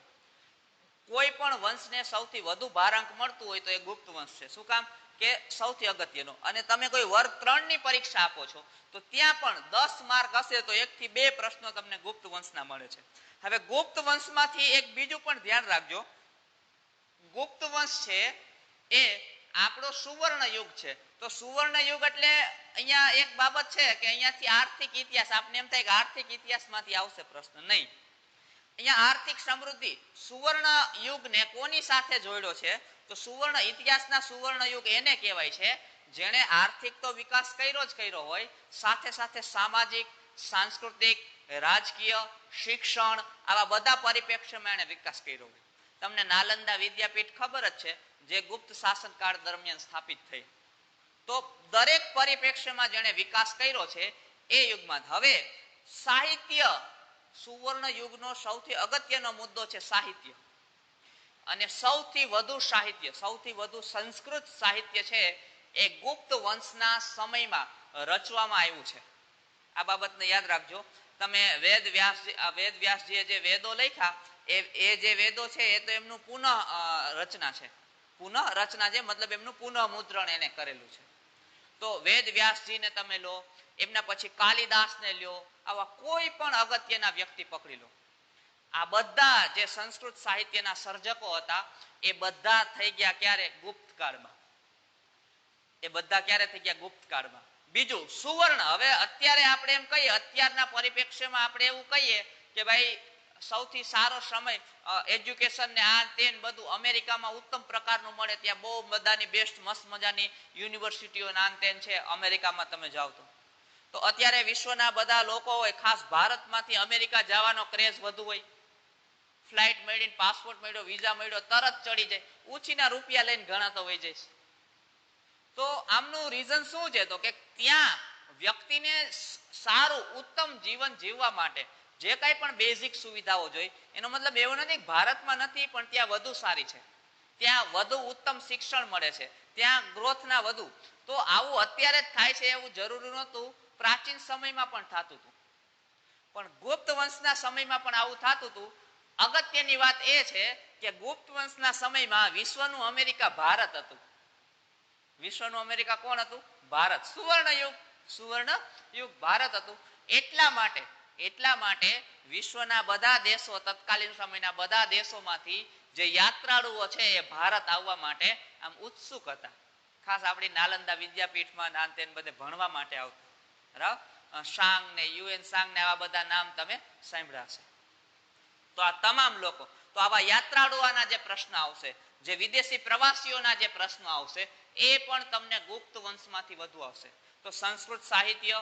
કોઈ પણ વંશને સૌથી વધુ ભારાંક મળતું હોય તો એ ગુપ્ત વંશ છે. શું કામ? કે સૌથી અગત્યનો. અને તમે કોઈ વર્ગ 3 ની પરીક્ષા આપો છો તો ત્યાં પણ 10 માર્ક હશે તો 1 થી 2 પ્રશ્નો તમને ગુપ્ત વંશના મળે છે. હવે ગુપ્ત વંશમાંથી એક બીજું પણ ધ્યાન રાખજો, ગુપ્ત વંશ છે એ આપણો સુવર્ણ યુગ છે. તો સુવર્ણ યુગ એટલે અહીંયા એક બાબત છે કે અહીંયાથી આર્થિક ઇતિહાસ, આપને એમ થાય કે આર્થિક ઇતિહાસમાંથી આવશે પ્રશ્ન, નહીં. અહીંયા આર્થિક સમૃદ્ધિ સુવર્ણ યુગને કોની સાથે જોડ્યો છે? તો સુવર્ણ ઇતિહાસના સુવર્ણ યુગ એને કહેવાય છે જેણે આર્થિક તો વિકાસ કર્યો હોય, સાથે સાથે સામાજિક, સાંસ્કૃતિક, રાજકીય, શિક્ષણ, આવા બધા પરિપ્રેક્ષ્યમાં એને વિકાસ કર્યો હોય. તમને નાલંદા વિદ્યાપીઠ ખબર જ છે, જે ગુપ્ત શાસનકાળ દરમિયાન સ્થાપિત થઈ. તો દરેક પરિપ્રેક્ષ્યમાં જેણે વિકાસ કર્યો છે એ યુગમાં. હવે સાહિત્ય, સુવર્ણ યુગનો સૌથી અગત્યનો મુદ્દો છે સાહિત્ય. અને સૌથી વધુ સાહિત્ય, સૌથી વધુ સંસ્કૃત સાહિત્ય છે એ ગુપ્ત વંશના સમયમાં રચવામાં આવ્યું છે. આ બાબતને યાદ રાખજો. તમે વેદ વ્યાસજીએ જે વેદો લખ્યા એ જે વેદો છે એ તો એમનું પુનઃ રચના છે. પુનઃ રચના છે મતલબ એમનું પુનઃ મુદ્રણ એને કરેલું છે. તો વેદ વ્યાસજીને તમે લો, એમના પછી કાલિદાસને લ્યો, આવા કોઈ પણ અગત્યના વ્યક્તિ પકડી લો, આ બધા જે સંસ્કૃત સાહિત્યના સર્જકો હતા એ બધા થઈ ગયા ક્યારે? ગુપ્ત કાળમાં. એ બધા ક્યારે થઈ ગયા? ગુપ્ત કાળમાં. બીજું સુવર્ણ, હવે અત્યારે આપણે એમ કહીએ, અત્યારના પરિપ્રેક્ષ્યમાં આપણે એવું કહીએ કે ભાઈ સૌથી સારો સમય એજ્યુકેશન ને આ તે બધું અમેરિકામાં ઉત્તમ પ્રકારનું મળે, ત્યાં બહુ બધાની બેસ્ટ મસ્ત મજાની યુનિવર્સિટીઓ નાન તેન છે અમેરિકામાં તમે જાઓ તો અત્યારે વિશ્વના બધા લોકો હોય ખાસ ભારતમાંથી અમેરિકા જવાનો ક્રેઝ વધુ હોય. ફ્લાઇટ મળી, પાસપોર્ટ મળ્યો, વિઝા મળ્યો, તરત ચડી જાય, ઉછીના રૂપિયા લઈને ઘણા તો વહી જાય. તો આમનું રીઝન શું છે? તો કે ત્યાં વ્યક્તિને સારું ઉત્તમ જીવન જીવવા માટે જે કાંઈ પણ બેઝિક સુવિધાઓ જોઈએ, એનો મતલબ એવો નથી ભારતમાં નથી, પણ ત્યાં વધુ સારી છે, ત્યાં વધુ ઉત્તમ શિક્ષણ મળે છે, ત્યાં ગ્રોથના વધુ. તો આવું અત્યારે જ થાય છે એવું જરૂરી નહોતું, પ્રાચીન સમયમાં પણ થતું હતું, પણ ગુપ્ત વંશના સમયમાં પણ આવું થતું હતું. અગત્યની વાત એ છે કે ગુપ્ત વંશના સમયમાં વિશ્વનું અમેરિકા ભારત હતું. વિશ્વનું અમેરિકા કોણ હતું? ભારત. સુવર્ણ યુગ, સુવર્ણ યુગ ભારત હતું. એટલા માટે વિશ્વના બધા દેશો, તત્કાલીન સમયના બધા દેશોમાંથી જે યાત્રાળુઓ છે એ ભારત આવવા માટે આમ ઉત્સુક હતા. ખાસ આપણી નાલંદા વિદ્યાપીઠમાં નાનતેન બધે ભણવા માટે આવતા. બરાબર? સાંગ ને યુએન સાંગ ને આવા બધા નામ તમે સાંભળ્યા છે. તો આ તમામ લોકો, તો આવા યાત્રાળુઓના જે પ્રશ્ન આવશે, જે વિદેશી પ્રવાસીઓના જે પ્રશ્નો આવશે, એ પણ તમને ગુપ્ત વંશમાંથી વધુ આવશે. તો સંસ્કૃત સાહિત્ય,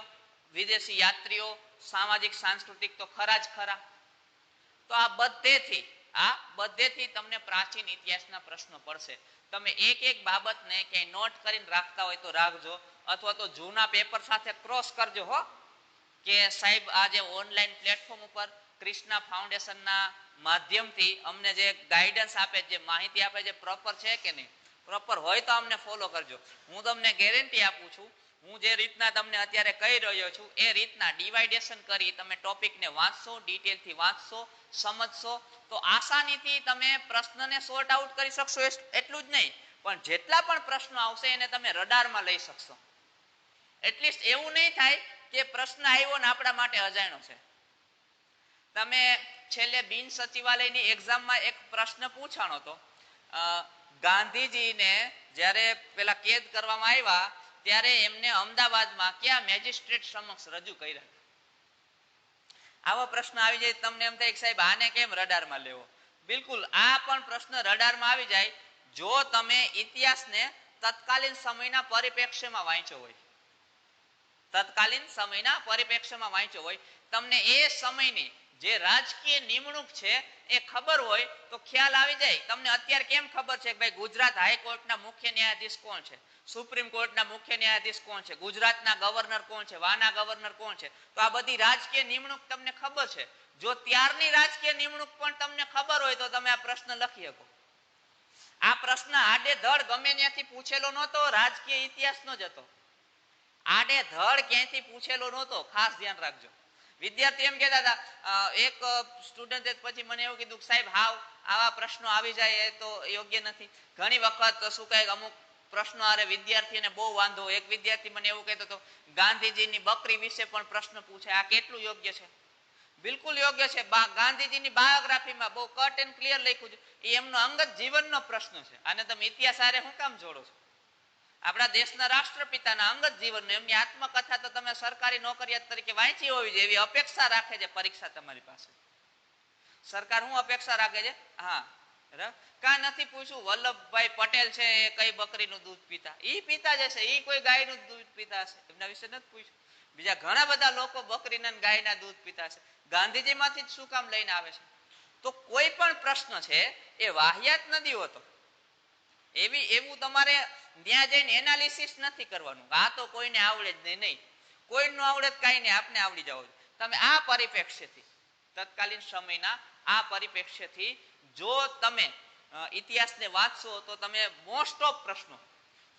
વિદેશી યાત્રીઓ, સામાજિક સાંસ્કૃતિક તો ખરા જ ખરા. તો આ બધેથી તમને પ્રાચીન ઇતિહાસના પ્રશ્નો પડશે. તમે એક એક બાબતને ક્યાંય નોટ કરીને રાખતા હોય તો રાખજો, અથવા તો જૂના પેપર સાથે ક્રોસ કરજો હો, કે સાહેબ આ જે ઓનલાઈન પ્લેટફોર્મ ઉપર ક્રિષ્ના ફાઉન્ડેશનના માધ્યમથી અમને જે ગાઈડન્સ આપે, જે માહિતી આપે, જે પ્રોપર છે કે નહીં, પ્રોપર હોય તો અમને ફોલો કરજો. હું તમને ગેરંટી આપું છું, હું જે રીતના તમને અત્યારે કહી રહ્યો છું એ રીતના ડિવાઇડેશન કરી તમે ટોપિકને વાંચશો, ડિટેલથી વાંચશો, સમજશો, તો આસાનીથી તમે પ્રશ્નને સોર્ટ આઉટ કરી શકશો. એટલું જ નહીં, પણ જેટલા પણ પ્રશ્નો આવશે એને તમે રડારમાં લઈ શકશો. એટલીસ્ટ એવું નહીં થાય કે પ્રશ્ન આવ્યો ને આપણા માટે અજાણ્યો છે. તમે છેલ્લે બિન સચિવાલયની એક્ઝામમાં એક પ્રશ્ન પૂછાણો હતો, ગાંધીજીને જ્યારે પેલા કેદ કરવામાં આવ્યા ત્યારે એમને અમદાવાદમાં કયા મેજિસ્ટ્રેટ સમક્ષ રજૂ કર્યા? આવો પ્રશ્ન આવી જાય તમને એમ થાય કે સાહેબ આને કેમ રડારમાં લેવો? બિલકુલ આ પણ પ્રશ્ન રડારમાં આવી જાય જો તમે ઇતિહાસને તત્કાલીન સમયના પરિપ્રેક્ષ્યમાં વાંચ્યો હોય. તત્કાલીન સમયના પરિપ્રેક્ષ્યમાં વાંચ્યો હોય, તમને એ સમયની જે રાજકીય નિમણૂક છે એ ખબર હોય તો ખ્યાલ આવી જાય. તમને અત્યારે કેમ ખબર છે કે ભાઈ ગુજરાત હાઈકોર્ટના મુખ્ય ન્યાયાધીશ કોણ છે, સુપ્રીમ કોર્ટના મુખ્ય ન્યાયાધીશ કોણ છે, ગુજરાતના ગવર્નર કોણ છે, વાના ગવર્નર કોણ છે? તો આ બધી રાજકીય નિમણૂક તમને ખબર છે. જો ત્યારની રાજકીય નિમણૂક પણ તમને ખબર હોય તો તમે આ પ્રશ્ન લખી શકો. આ પ્રશ્ન આડેધડ ગમે ત્યાંથી પૂછેલો નહોતો, રાજકીય ઇતિહાસનો જ હતો. આડેધડ ક્યાંયથી પૂછેલો નહોતો, ખાસ ધ્યાન રાખજો. વિદ્યાર્થી એમ કહેતા હતા, એક સ્ટુડન્ટે પછી મને એવું કીધું સાહેબ હાવ આવા પ્રશ્નો આવી જાય એ તો યોગ્ય નથી. ઘણી વખત શું કહે, અમુક પ્રશ્નો આરે વિદ્યાર્થીને બહુ વાંધો. એક વિદ્યાર્થી મને એવું કહેતો હતો ગાંધીજીની બકરી વિશે પણ પ્રશ્ન પૂછે, આ કેટલું યોગ્ય છે? બિલકુલ યોગ્ય છે. ગાંધીજીની બાયોગ્રાફીમાં બહુ કટ એન્ડ ક્લિયર લખ્યું છે, એ એમનો અંગત જીવનનો પ્રશ્ન છે. આને તમે ઇતિહાસ આરે શું કામ જોડો છો? આપણા દેશના રાષ્ટ્રપિતાના અંગત જીવન, એમની આત્મકથા તો તમે સરકારી નોકરિયાત તરીકે વાંચી હોવી જોઈએ, એવી અપેક્ષા રાખે છે પરીક્ષા તમારી પાસે. સરકાર શું અપેક્ષા રાખે છે? હા, કા નથી પૂછ્યું વલ્લભભાઈ પટેલ છે એ કઈ બકરીનું દૂધ પીતા? ઈ પીતા જ હશે, ઈ કોઈ ગાયનું દૂધ પીતા હશે, એમના વિશે નથી પૂછ્યું. બીજા ઘણા બધા લોકો બકરીના ગાયના દૂધ પીતા હશે, ગાંધીજી માંથી જ શું કામ લઈને આવે છે? તો કોઈ પણ પ્રશ્ન છે એ વાહિયાત નથી હોતો. એવું તમારે ત્યાં જઈને એનાલિસિસ નથી કરવાનું. આ તો કોઈને આવડે જ નહીં. કોઈનું આવડે કઈ નહીં, આપને આવડી જવું. તમે આ પરિપ્રેક્ષ્યથી, તત્કાલીન સમયના આ પરિપ્રેક્ષ્યથી જો તમે ઇતિહાસને વાંચશો તો તમે મોસ્ટ ઓફ પ્રશ્નો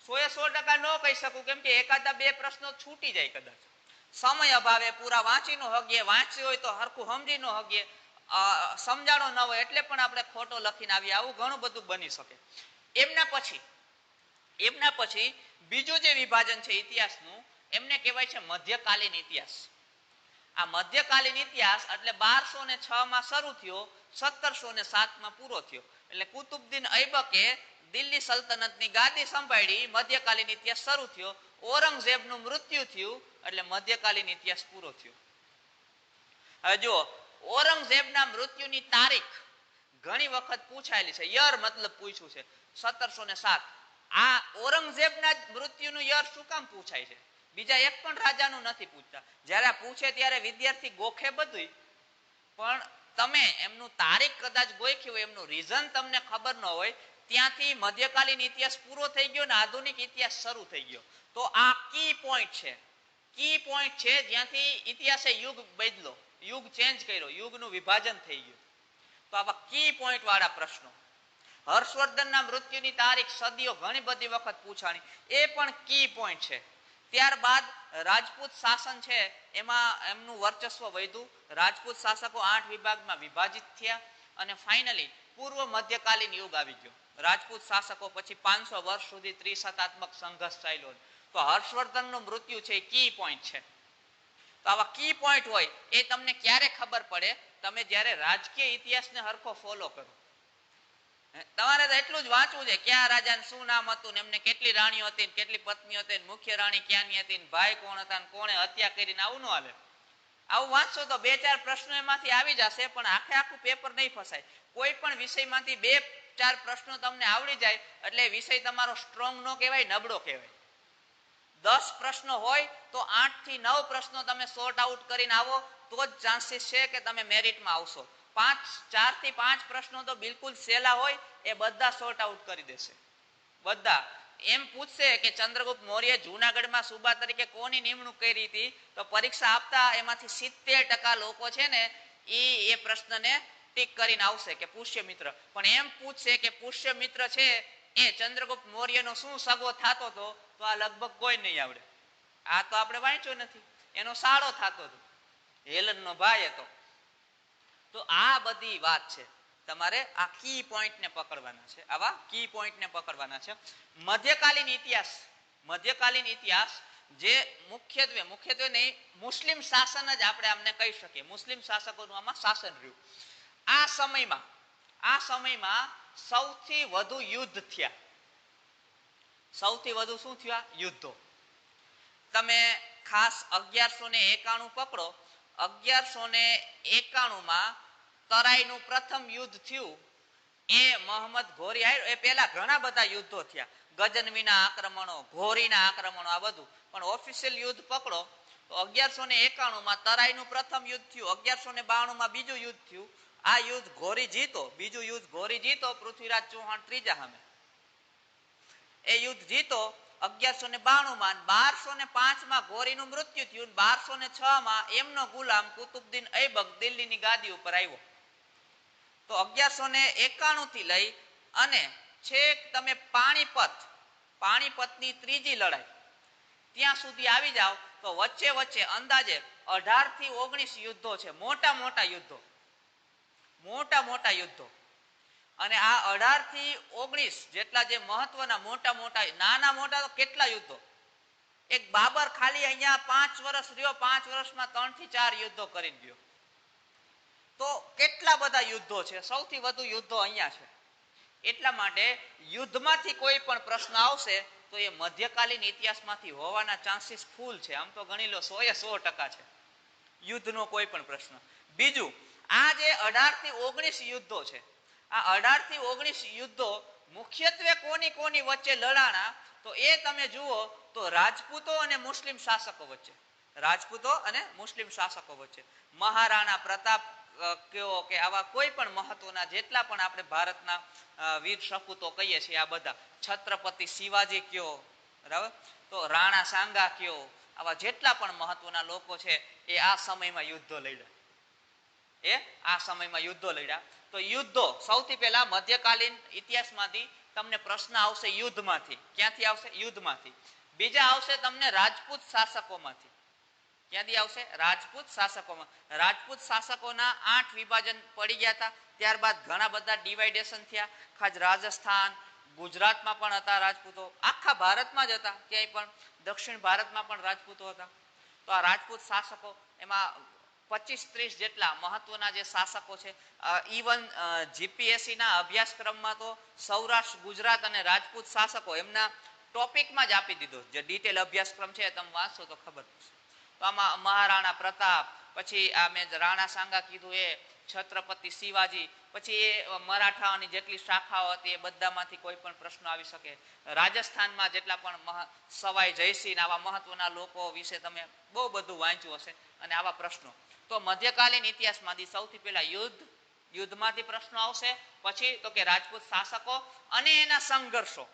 100% ન કહી શકું, કેમ કે એકાદા બે પ્રશ્નો છૂટી જાય કદાચ સમય અભાવે, પૂરા વાંચી નો હગીએ, વાંચ્યું હોય તો હરખું સમજી નો હગીએ, સમજાણો ન હોય એટલે પણ આપણે ખોટો લખીને આવીએ, આવું ઘણું બધું બની શકે. એમના પછી બીજું જે વિભાજન છે ઇતિહાસનું, એમને કહેવાય છે મધ્યકાલીન ઇતિહાસ. આ મધ્યકાલીન ઇતિહાસ એટલે 1206 માં શરૂ થયો, 1707 માં પૂરો થયો. એટલે કુતુબુદ્દીન ઐબકે દિલ્હી સલ્તનતની ગાદી સંભાળી, મધ્યકાલીન ઇતિહાસ શરૂ થયો. ઔરંગઝેબનું મૃત્યુ થયું એટલે મધ્યકાલીન ઇતિહાસ પૂરો થયો. હવે જુઓ, ઔરંગઝેબના મૃત્યુની તારીખ ઘણી વખત પૂછાયેલી છે, યર મતલબ પૂછ્યું છે 1707. આ ઔરંગઝેબના મૃત્યુનું યર શું કામ પૂછાય છે? બીજા એક પણ રાજાનું નથી પૂછતા. જ્યારે પૂછે ત્યારે વિદ્યાર્થી ગોખે બધું, પણ તમે એમનું તારીખ કદાચ ગોખી હોય, એમનું રીઝન તમને ખબર ન હોય, ત્યાંથી મધ્યકાલીન ઇતિહાસ પૂરો થઈ ગયો ને આધુનિક ઇતિહાસ શરૂ થઈ ગયો. તો આ કી પોઈન્ટ છે, કી પોઈન્ટ છે જ્યાંથી ઇતિહાસે યુગ બદલો, યુગ ચેન્જ કર્યો, યુગનું વિભાજન થઈ ગયું. તો આવા કી પોઈન્ટ વાળા પ્રશ્નો. હર્ષવર્ધનના મૃત્યુની તારીખ સદીઓ ઘણી બધી વખત પૂછાણી, એ પણ કી પોઈન્ટ છે. ત્યારબાદ રાજપૂત શાસન છે, એમાં એમનું વર્ચસ્વ વધ્યું. રાજપૂત શાસકો 8 વિભાગમાં વિભાજિત થયા અને ફાઇનલી પૂર્વ મધ્યકાલીન યુગ આવી ગયો. રાજપૂત શાસકો પછી 500 વર્ષ સુધી ત્રિસત્તાત્મક સંઘર્ષ ચાલ્યો. તો હર્ષવર્ધનનું મૃત્યુ છે એ કી પોઈન્ટ છે. તો આવા કી પોઈન્ટ હોય એ તમને ક્યારે ખબર પડે? તમે જ્યારે રાજકીય ઇતિહાસને હરખો ફોલો કરો. તમારે તો એટલું જ વાંચવું છે, ક્યાં રાજાને શું નામ હતું, એમને કેટલી રાણીઓ હતી, કેટલી પત્નીઓ હતી, મુખ્ય રાણી ક્યાંની હતી, ભાઈ કોણ હતા, કોણે હત્યા કરીને, આવું ન હાલે. આવું વાંચશો તો 2-4 પ્રશ્નો એમાંથી આવી જશે, પણ આખું પેપર નહીં ફસાય. કોઈ પણ વિષયમાંથી 2-4 પ્રશ્નો તમને આવડી જાય એટલે વિષય તમારો સ્ટ્રોંગ નો કહેવાય, નબળો કહેવાય. 10 પ્રશ્નો હોય તો 8 થી 9 પ્રશ્નો તમે સોર્ટ આઉટ કરીને આવો તો જ ચાન્સીસ છે કે તમે મેરિટમાં આવશો. 4 થી 5 પ્રશ્નો તો બિલકુલ સહેલા હોય, એ બધા સોર્ટ આઉટ કરી દેશે. બધા એમ પૂછશે કે ચંદ્રગુપ્ત મૌર્ય જૂનાગઢમાં સુબા તરીકે કોની નિમણૂક કરી હતી, તો પરીક્ષા આપતા એમાંથી 70% લોકો છે ને એ પ્રશ્નને ટીક કરીને આવશે કે પુષ્યમિત્ર. પણ એમ પૂછશે કે પુષ્યમિત્ર છે એ ચંદ્રગુપ્ત મૌર્યનો શું સગો થતો હતો, તો આ લગભગ કોઈ નહીં આવડે. આ તો આપણે વાંચ્યો નથી, એનો સાળો થતો હતો, હેલનનો ભાઈ હતો. તો આ બધી વાત છે, તમારે આ કી પોઈન્ટ ને પકડવાના છે, આવા કી પોઈન્ટ ને પકડવાના છે. મધ્યકાલીન ઇતિહાસ જે મુખ્યત્વે નહીં, મુસ્લિમ શાસન જ આપણે આમને કહી શકીએ. મુસ્લિમ શાસકોનું આમાં શાસન રહ્યું. આ સમયમાં સૌથી વધુ યુદ્ધ થયા. સૌથી વધુ શું થયા? યુદ્ધો. તમે ખાસ 1191 પકડો. 1191 માં તરાઈનું પ્રથમ યુદ્ધ થયું. એ મોહમ્મદ ઘોરી આવ્યો એ પહેલા ઘણા બધા યુદ્ધો થયા, ગજનવીના આક્રમણો, ઘોરીના આક્રમણો, આ બધું. પણ ઓફિશિયલ યુદ્ધ પકડો તો 1191 માં તરાઈનું પ્રથમ યુદ્ધ થયું. 1192 માં બીજું યુદ્ધ થયું. આ યુદ્ધ ઘોરી જીતો, બીજું યુદ્ધ ઘોરી જીતો પૃથ્વીરાજ ચૌહાણ ત્રીજા સામે. એ યુદ્ધ જીતો 1192 માં. 1205 માં ઘોરીનું મૃત્યુ થયું. 1206 માં એમનો ગુલામ કુતુબુદ્દીન ઐબક દિલ્હીની ગાદી ઉપર આવ્યો. તો 1191 થી લઈ અને છેક તમે પાણીપતની ત્રીજી લડાઈ ત્યાં સુધી આવી જાઓ તો વચ્ચે અંદાજે 18 થી 19 યુદ્ધો છે, મોટા મોટા યુદ્ધો. અને આ 18 થી 19 જેટલા જે મહત્વના મોટા, નાના મોટા તો કેટલા યુદ્ધો. એક બાબર ખાલી અહીંયા 5 વર્ષ રહ્યો, 5 વર્ષમાં 3 થી 4 યુદ્ધો કરી ગયો. તો કેટલા બધા યુદ્ધો છે, સૌથી વધુ યુદ્ધો અહીંયા છે. એટલા માટે યુદ્ધમાંથી કોઈ પણ પ્રશ્ન આવશે તો એ મધ્યકાલીન ઇતિહાસમાંથી હોવાના ચાન્સીસ ફૂલ છે. આમ તો ગણી લો 100% છે યુદ્ધનો કોઈ પણ પ્રશ્ન. બીજું, આ જે 18 થી 19 યુદ્ધો છે, આ 18 થી 19 યુદ્ધો મુખ્યત્વે કોની વચ્ચે લડાણા, તો એ તમે જુઓ તો રાજપૂતો અને મુસ્લિમ શાસકો વચ્ચે. મહારાણા પ્રતાપ કયો કે આવા કોઈ પણ મહત્વના જેટલા પણ આપણે ભારતના વીર સપૂતો કહીએ છીએ, આ બધા, છત્રપતિ શિવાજી કયો, બરાબર, તો રાણા સાંગા કયો, આવા જેટલા પણ મહત્વના લોકો છે એ આ સમયમાં યુદ્ધો લડ્યા. તો યુદ્ધો સૌથી પહેલા મધ્યકાલીન ઇતિહાસમાંથી તમને પ્રશ્ન આવશે યુદ્ધમાંથી. ક્યાંથી આવશે? યુદ્ધમાંથી. બીજા આવશે તમને રાજપૂત શાસકોમાંથી. ક્યાંથી આવશે? રાજપૂત શાસકોમાં. રાજપૂત શાસકોના 8 વિભાજન પડી ગયા હતા. ત્યારબાદ ઘણા બધા ડિવાઇડેશન થયા. ખાસ રાજસ્થાન, ગુજરાતમાં પણ હતા રાજપૂતો, આખા ભારતમાં જ હતા, ક્યાંય પણ દક્ષિણ ભારતમાં પણ રાજપૂતો હતા. તો આ રાજપૂત શાસકો એમાં 25-30 જેટલા મહત્વના જે શાસકો છે. ઇવન જીપીએસસી ના અભ્યાસક્રમમાં તો સૌરાષ્ટ્ર, ગુજરાત અને રાજપૂત શાસકો એમના ટોપિકમાં જ આપી દીધો. જે ડિટેલ અભ્યાસક્રમ છે તમે વાંચશો તો ખબર પડશે. તો આમાં મહારાણા પ્રતાપ, પછી આ મેં રાણા સાંગા કીધું એ, છત્રપતિ શિવાજી, પછી એ મરાઠાની જેટલી શાખાઓ હતી એ બધામાંથી કોઈ પણ પ્રશ્ન આવી શકે. રાજસ્થાનમાં જેટલા પણ સવાઈ જયસિંહ આવા મહત્વના લોકો વિશે તમે બહુ બધું વાંચ્યું હશે. અને આવા પ્રશ્નો તો મધ્યકાલીન ઇતિહાસમાંથી સૌથી પહેલા યુદ્ધમાંથી પ્રશ્નો આવશે. પછી તો કે રાજપૂત શાસકો અને એના સંઘર્ષો.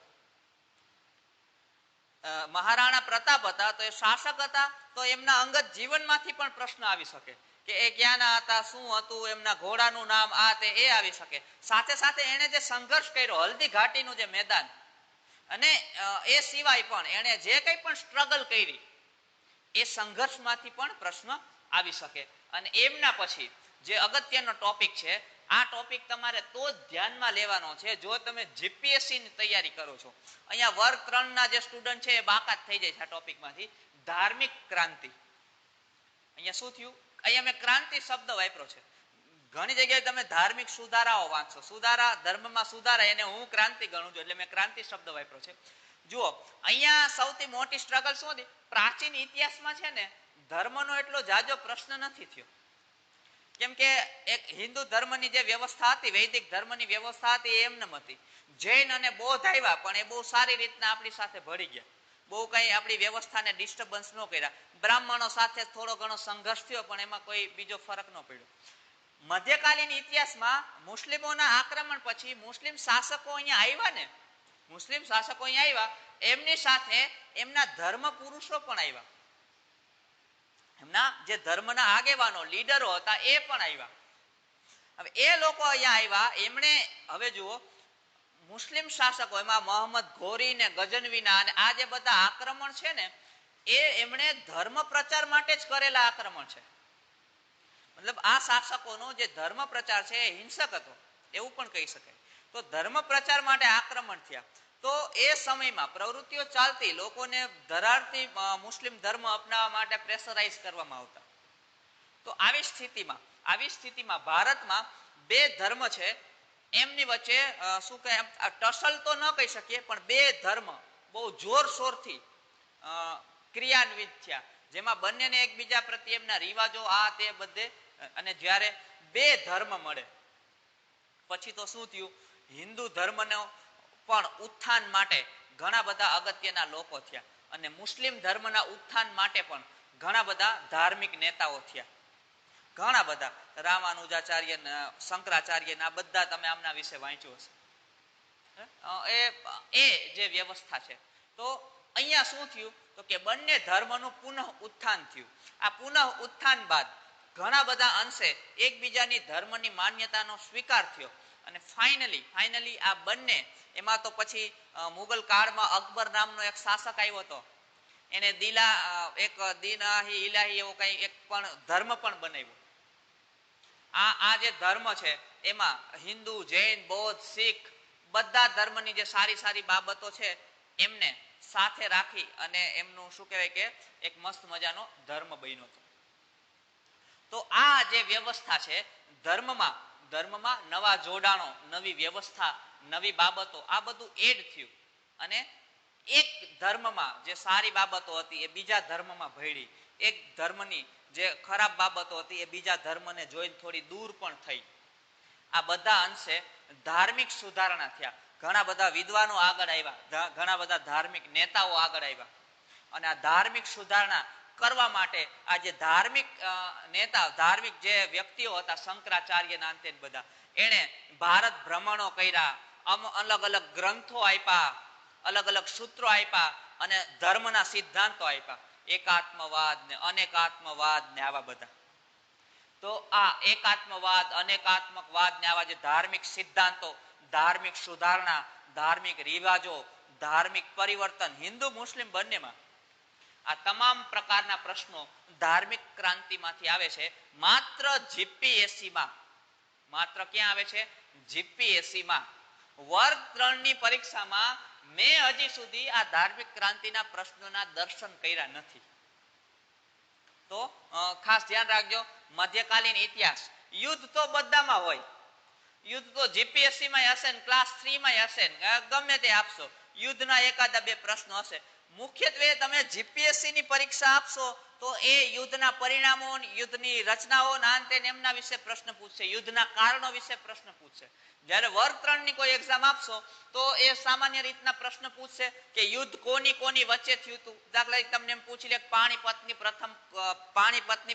મહારાણા પ્રતાપ હતા તો એ શાસક હતા, તો એમના અંગત જીવનમાંથી પણ પ્રશ્ન આવી શકે કે એ ક્યાંના હતા, શું હતું, એમના ઘોડાનું નામ, આ તે એ આવી શકે. સાથે સાથે એને જે સંઘર્ષ કર્યો, હલ્દી ઘાટીનું જે મેદાન, અને એ સિવાય પણ એને જે કંઈ પણ સ્ટ્રગલ કરી એ સંઘર્ષમાંથી પણ પ્રશ્ન આવી શકે. અને એમના પછી જે અગત્યનો ટોપિક છે, આ ટોપિક તમારે તો જ ધ્યાનમાં લેવાનો છે જો તમે જીપીએસસી ની તૈયારી કરો છો. અહીંયા વર્ગ 3 ના જે સ્ટુડન્ટ છે એ બાકાત થઈ જાય છે આ ટોપિકમાંથી. ધાર્મિક ક્રાંતિ. અહીંયા શું થયું? અહીંયા મેં ક્રાંતિ શબ્દ વાપર્યો છે. ઘણી જગ્યાએ તમે ધાર્મિક સુધારાઓ વાંચશો, સુધારા, ધર્મમાં સુધારા, એને હું ક્રાંતિ ગણું છું, એટલે મેં ક્રાંતિ શબ્દ વાપર્યો છે. જુઓ, અહીંયા સૌથી મોટી સ્ટ્રગલ શું હતી? પ્રાચીન ઇતિહાસમાં છે ને ધર્મનો એટલો જાજો પ્રશ્ન નથી થયો. કેમ કે એક હિન્દુ ધર્મની જે વ્યવસ્થા હતી, વૈદિક ધર્મની વ્યવસ્થા હતી, એ એમને હતી. જૈન અને બૌદ્ધ આવ્યા પણ એ બહુ સારી રીતના આપણી સાથે ભળી ગયા. બહુ કઈ આપણી વ્યવસ્થાને ડિસ્ટર્બન્સ ન કર્યા. બ્રાહ્મણો સાથે થોડો ઘણો સંઘર્ષ થયો પણ એમાં કોઈ બીજો ફરક ન પડ્યો. મધ્યકાલીન ઇતિહાસમાં મુસ્લિમોના આક્રમણ પછી મુસ્લિમ શાસકો અહીંયા આવ્યા ને, મુસ્લિમ શાસકો અહીંયા આવ્યા, એમની સાથે એમના ધર્મ પુરુષો પણ આવ્યા. એમના જે ધર્મના આગેવાનો, લીડરો હતા એ પણ આવ્યા. હવે એ લોકો અહીંયા આવ્યા, એમણે હવે જુઓ મુસ્લિમ શાસકો, એમાં મોહમ્મદ ઘોરી ને ગજનવીના અને આ જે બધા આક્રમણ છે ને, એ એમણે ધર્મ પ્રચાર માટે જ કરેલા આક્રમણ છે. મતલબ આ શાસકોનો જે ધર્મ પ્રચાર છે એ હિંસક હતો એવું પણ કહી શકાય. તો ધર્મ પ્રચાર માટે આક્રમણ થયા. તો એ સમયમાં પ્રવૃત્તિઓ ચાલતી, લોકોને ધરારતી મુસ્લિમ ધર્મ અપનાવવા માટે પ્રેશરાઇઝ કરવામાં આવતા. તો આવી સ્થિતિમાં ભારતમાં બે ધર્મ છે, એમની વચ્ચે શું કહે, ટસલ તો ન કહી શકીએ પણ બે ધર્મ બહુ જોરશોરથી ક્રિયાન્વિત થયા, જેમાં બંનેને એકબીજા પ્રત્યે એમના રિવાજો આ તે બધે. અને જ્યારે બે ધર્મ મળે પછી તો શું થયું? હિન્દુ ધર્મનો પણ ઉત્થાન માટે ઘણા બધા અગત્યના લોકો થયા અને મુસ્લિમ ધર્મના ઉત્થાન માટે પણ ઘણા બધા ધાર્મિક નેતાઓ થયા. ઘણા બધા રામાનુજાચાર્ય, શંકરાચાર્ય, આ બધા તમે આમના વિશે વાંચ્યું હશે. એ જે વ્યવસ્થા છે. તો અહીંયા શું થયું? તો કે બંને ધર્મનું પુનઃ ઉત્થાન થયું. આ પુનઃ ઉત્થાન બાદ ઘણા બધા અંશે એકબીજાની ધર્મની માન્યતાનો સ્વીકાર થયો અને ફાઇનલી આ બંને, એમાં તો પછી મુગલ કાળમાં અકબર નામનો એક શાસક આવ્યો હતો, એને એક દિનાહી ઇલાહી એવો કઈ એક પણ ધર્મ પણ બનાવ્યો. આ જે ધર્મ છે એમાં હિન્દુ, જૈન, બૌદ્ધ, શીખ બધા ધર્મની જે સારી સારી બાબતો છે એમને સાથે રાખી અને એમનું શું કહેવાય કે એક મસ્ત મજાનો ધર્મ બન્યો હતો. તો આ જે વ્યવસ્થા છે ધર્મમાં નવા જોડાણો, નવી વ્યવસ્થા, નવી બાબતો, આ બધું એડ થયું અને એક ધર્મમાં જે સારી બાબતો હતી એ બીજા ધર્મમાં ભળી. એક ધર્મની જે ખરાબ બાબતો હતી એ બીજા ધર્મને જોઈને થોડી દૂર પણ થઈ. આ બધા અંશે ધાર્મિક સુધારણા થયા. ઘણા બધા વિદ્વાનો આગળ આવ્યા, ઘણા બધા ધાર્મિક નેતાઓ આગળ આવ્યા અને આ ધાર્મિક સુધારણા કરવા માટે આ જે ધાર્મિક નેતા, ધાર્મિક જે વ્યક્તિઓ હતા, શંકરાચાર્ય નાંતે બધા, એને ભારત ભ્રમણો કર્યા, અલગ અલગ ગ્રંથો આપ્યા, અલગ અલગ સૂત્રો આપ્યા અને ધર્મના સિદ્ધાંતો આપ્યા, એકાત્મવાદ ને અનેકાત્મવાદ ને આવા બધા. તો આ એકાત્મવાદ, અનેકાત્મકવાદ ને આવા જે ધાર્મિક સિદ્ધાંતો, ધાર્મિક સુધારણા, ધાર્મિક રિવાજો, ધાર્મિક પરિવર્તન હિન્દુ મુસ્લિમ બંનેમાં આ તમામ પ્રકારના પ્રશ્નો ધાર્મિક ક્રાંતિમાંથી આવે છે. માત્ર જીપીએસસીમાં, માત્ર ક્યાં આવે છે? જીપીએસસીમાં વર્ગ 3 ની પરીક્ષામાં મેં હજી સુધી આ ધાર્મિક ક્રાંતિના પ્રશ્નોના દર્શન કર્યા નથી. તો ખાસ ધ્યાન રાખજો. મધ્યકાલીન ઇતિહાસ, યુદ્ધ તો બધામાં હોય. યુદ્ધ તો જીપીએસસી માં હશે ને ક્લાસ 3 માં હશે ને ગમે તે આપશો, યુદ્ધના એકાદા બે પ્રશ્નો હશે. મુખ્યત્વે તમે જીપીએસસી ની પરીક્ષા આપશો તો એ યુદ્ધના પરિણામો, યુદ્ધની રચનાઓ, અંતે એમના વિશે પ્રશ્ન પૂછશે, યુદ્ધના કારણો વિશે પ્રશ્ન પૂછશે. જ્યારે વર્ગ 3 ની કોઈ એક્ઝામ આપશો તો એ સામાન્ય રીતના પ્રશ્ન પૂછશે કે યુદ્ધ કોની કોની વચ્ચે થયું હતું. દાખલા તરીકે તમને એમ પૂછી લે પાણીપતની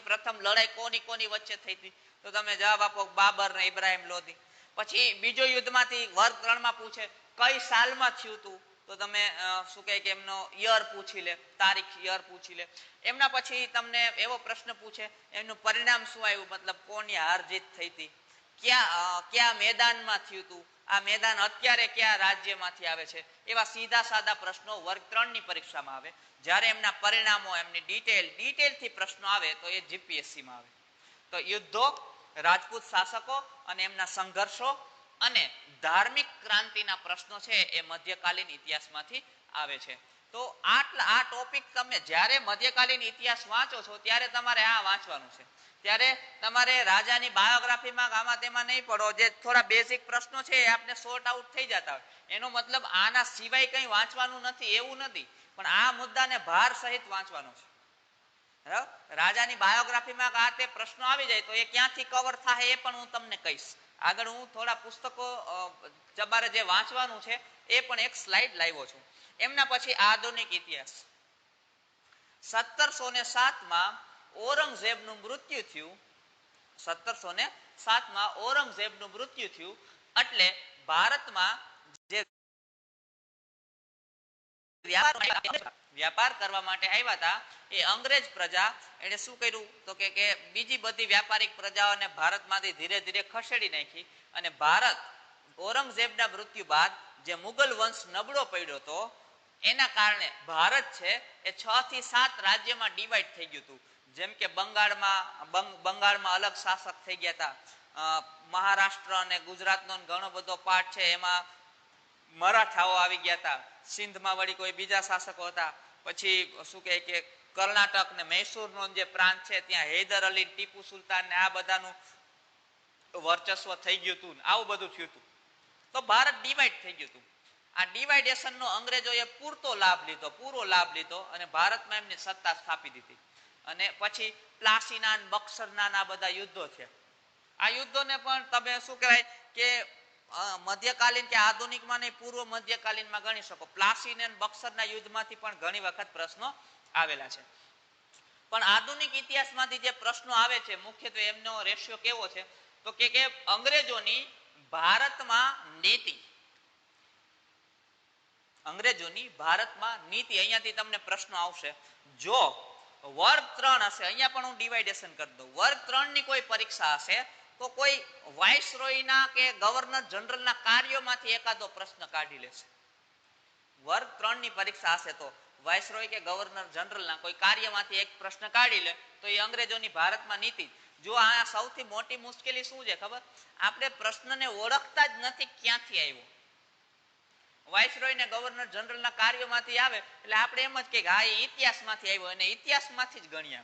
પ્રથમ લડાઈ કોની કોની વચ્ચે થઈ હતી, તો તમે જવાબ આપો બાબર ને ઇબ્રાહિમ લોધી. પછી બીજો યુદ્ધમાંથી વર્ગ 3 માં પૂછે કઈ સાલમાં થયું હતું, તો તમે શું કહે કે એમનો યર પૂછી લે, તારીખ યર પૂછી લે. એમના પછી તમને એવો પ્રશ્ન પૂછે એમનું પરિણામ શું આવ્યું, મતલબ કોની હાર જીત થઈ હતી, ક્યાં મેદાનમાં થયું હતું, આ મેદાન અત્યારે કયા રાજ્યમાંથી આવે છે. એવા સીધા સાદા પ્રશ્નો વર્ગ 3 ની પરીક્ષામાં આવે. જ્યારે એમના પરિણામો, એમની ડિટેલથી પ્રશ્નો આવે તો એ જીપીએસસીમાં આવે. તો યુદ્ધો, રાજપૂત શાસકો અને એમના સંઘર્ષો અને ધાર્મિક ક્રાંતિના પ્રશ્નો છે એ મધ્યકાલીન ઇતિહાસમાંથી આવે છે. તો આ ટોપિક તમે જ્યારે મધ્યકાલીન ઇતિહાસ વાંચો છો ત્યારે તમારે આ વાંચવાનું છે. ત્યારે તમારે રાજાની બાયોગ્રાફીમાં આમાં તેમાં નહીં પડો, જે થોડા બેઝિક પ્રશ્નો છે એ આપને સોર્ટ આઉટ થઈ જતા હોય. એનો મતલબ આના સિવાય કંઈ વાંચવાનું નથી એવું નથી, પણ આ મુદ્દાને ભાર સહિત વાંચવાનો છે. રાજાની બાયોગ્રાફીમાં આ તે પ્રશ્નો આવી જાય તો એ ક્યાંથી કવર થાય એ પણ હું તમને કહીશ. આગળ હું થોડા પુસ્તકો તમારે જે વાંચવાનું છે એ પણ એક સ્લાઇડ લાવ્યો છું. એમના પછી આધુનિક ઇતિહાસ. 1707માં ઔરંગઝેબનું મૃત્યુ થયું. 1707માં ઔરંગઝેબનું મૃત્યુ થયું એટલે ભારતમાં જે વ્યાપાર કરવા માટે આવ્યા હતા એ અંગ્રેજ પ્રજા એને શું કર્યું તો કે બીજી બધી વ્યાપારિક પ્રજાઓને ભારતમાંથી ધીરે ધીરે ખસેડી નાખી. અને ભારત ઔરંગઝેબના મૃત્યુ બાદ જે મુગલ વંશ નબળો પડ્યો હતો એના કારણે ભારત છે એ 6 થી 7 રાજ્યમાં ડિવાઈડ થઈ ગયું હતું. જેમ કે બંગાળમાં અલગ શાસક થઈ ગયા હતા. મહારાષ્ટ્ર અને ગુજરાતનો ઘણો બધો પાર્ટ છે એમાં મરાઠાઓ આવી ગયા હતા. સિંધમાં વળી કોઈ બીજા શાસકો હતા. પછી શું કહે કે કર્ણાટક ને મૈસૂરનો જે પ્રાંત છે ત્યાં હૈદર અલી, ટીપુ સુલતાન ને આ બધાનું વર્ચસ્વ થઈ ગયું હતું. આવું બધું થયું હતું. તો ભારત ડિવાઈડ થઈ ગયું હતું. આ ડિવાઇડેશનનો અંગ્રેજોએ પૂરો લાભ લીધો અને ભારતમાં એમની સત્તા સ્થાપી દીધી. અને પછી પ્લાસીના, બક્સરના આ બધા યુદ્ધો છે. આ યુદ્ધોને પણ તમે શું કહેવાય કે મધ્યકાલીન કે આધુનિકમાં નહીં, પૂર્વ મધ્યકાલીનમાં ગણી શકો. પ્લાસી અને બક્સરના યુદ્ધમાંથી પણ ઘણી વખત પ્રશ્નો આવેલા છે. પણ આધુનિક ઇતિહાસમાંથી જે પ્રશ્નો આવે છે મુખ્યત્વે એમનો રેશિયો કેવો છે તો કે અંગ્રેજોની ભારતમાં નીતિ, અંગ્રેજોની ભારતમાં નીતિ. અહીંયાથી તમને પ્રશ્નો આવશે. જો વર્ગ 3 હશે, અહીંયા પણ હું ડિવાઇડેશન કરી દઉં, વર્ગ 3 ની કોઈ પરીક્ષા હશે તો કોઈ વાઇસરોયના કે ગવર્નર જનરલના કાર્યોમાંથી એકાદો પ્રશ્ન કાઢી લેશે. વર્ગ 3 ની પરીક્ષા હશે તો વાઇસરોય કે ગવર્નર જનરલના કોઈ કાર્યમાંથી એક પ્રશ્ન કાઢી લે તો એ અંગ્રેજોની ભારતમાં નીતિ. જો આ સૌથી મોટી મુશ્કેલી શું છે ખબર? આપણે પ્રશ્નને ઓળખતા જ નથી ક્યાંથી આવ્યો. વાઇસરોય ને ગવર્નર જનરલના કાર્યોમાંથી આવે એટલે આપણે એમ જ કે હા એ ઇતિહાસમાંથી આવ્યો અને ઇતિહાસમાંથી જ ગણીએ.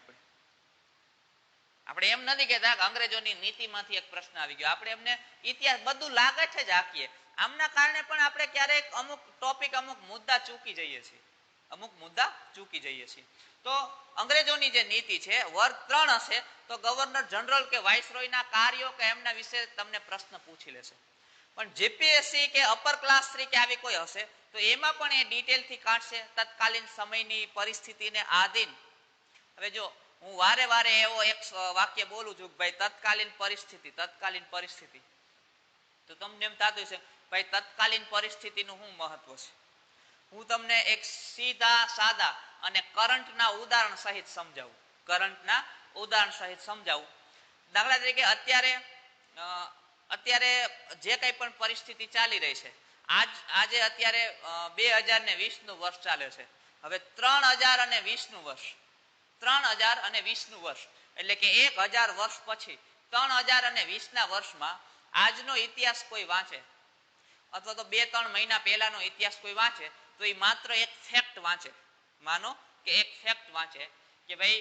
આપણે એમ નથી કહેતા કે અંગ્રેજોની નીતિમાંથી એક પ્રશ્ન આવી ગયો. આપણે એમને ઇતિહાસ બધું લાગે છે જ આખીએ. આમના કારણે પણ આપણે ક્યારેક અમુક ટોપિક, અમુક મુદ્દા ચૂકી જઈએ છીએ. તો અંગ્રેજોની જે નીતિ છે વર્ગ 3 હશે તો ગવર્નર જનરલ કે વાઇસરોયના કાર્યો કે એમના વિશે તમને પ્રશ્ન પૂછી લેશે. પણ જીપીએસસી કે અપર ક્લાસ 3 કે આવી કોઈ હશે તો એમાં પણ એ ડિટેલથી કાઢશે તત્કાલીન સમયની પરિસ્થિતિને આધીન. હવે જો હું વારે વારે એવો એક વાક્ય બોલું છું કે ભાઈ તત્કાલીન પરિસ્થિતિ, તો તમને એમ થતું હશે ભાઈ તત્કાલીન પરિસ્થિતિનું શું મહત્વ છે. હું તમને એક સીધા સાદા અને કરંટના ઉદાહરણ સહિત સમજાવું. દાખલા તરીકે અત્યારે જે કંઈ પણ પરિસ્થિતિ ચાલી રહી છે, આજે અત્યારે 2020 નું વર્ષ ચાલે છે. હવે 3020 નું વર્ષ, 3020 નું વર્ષ એટલે કે 1000 વર્ષ પછી 3020 ના વર્ષમાં આજનો ઇતિહાસ કોઈ વાંચે અથવા તો 2-3 મહિના પહેલાનો ઇતિહાસ કોઈ વાંચે તો એ માત્ર એક ફેક્ટ વાંચે. માનો કે એક ફેક્ટ વાંચે કે ભાઈ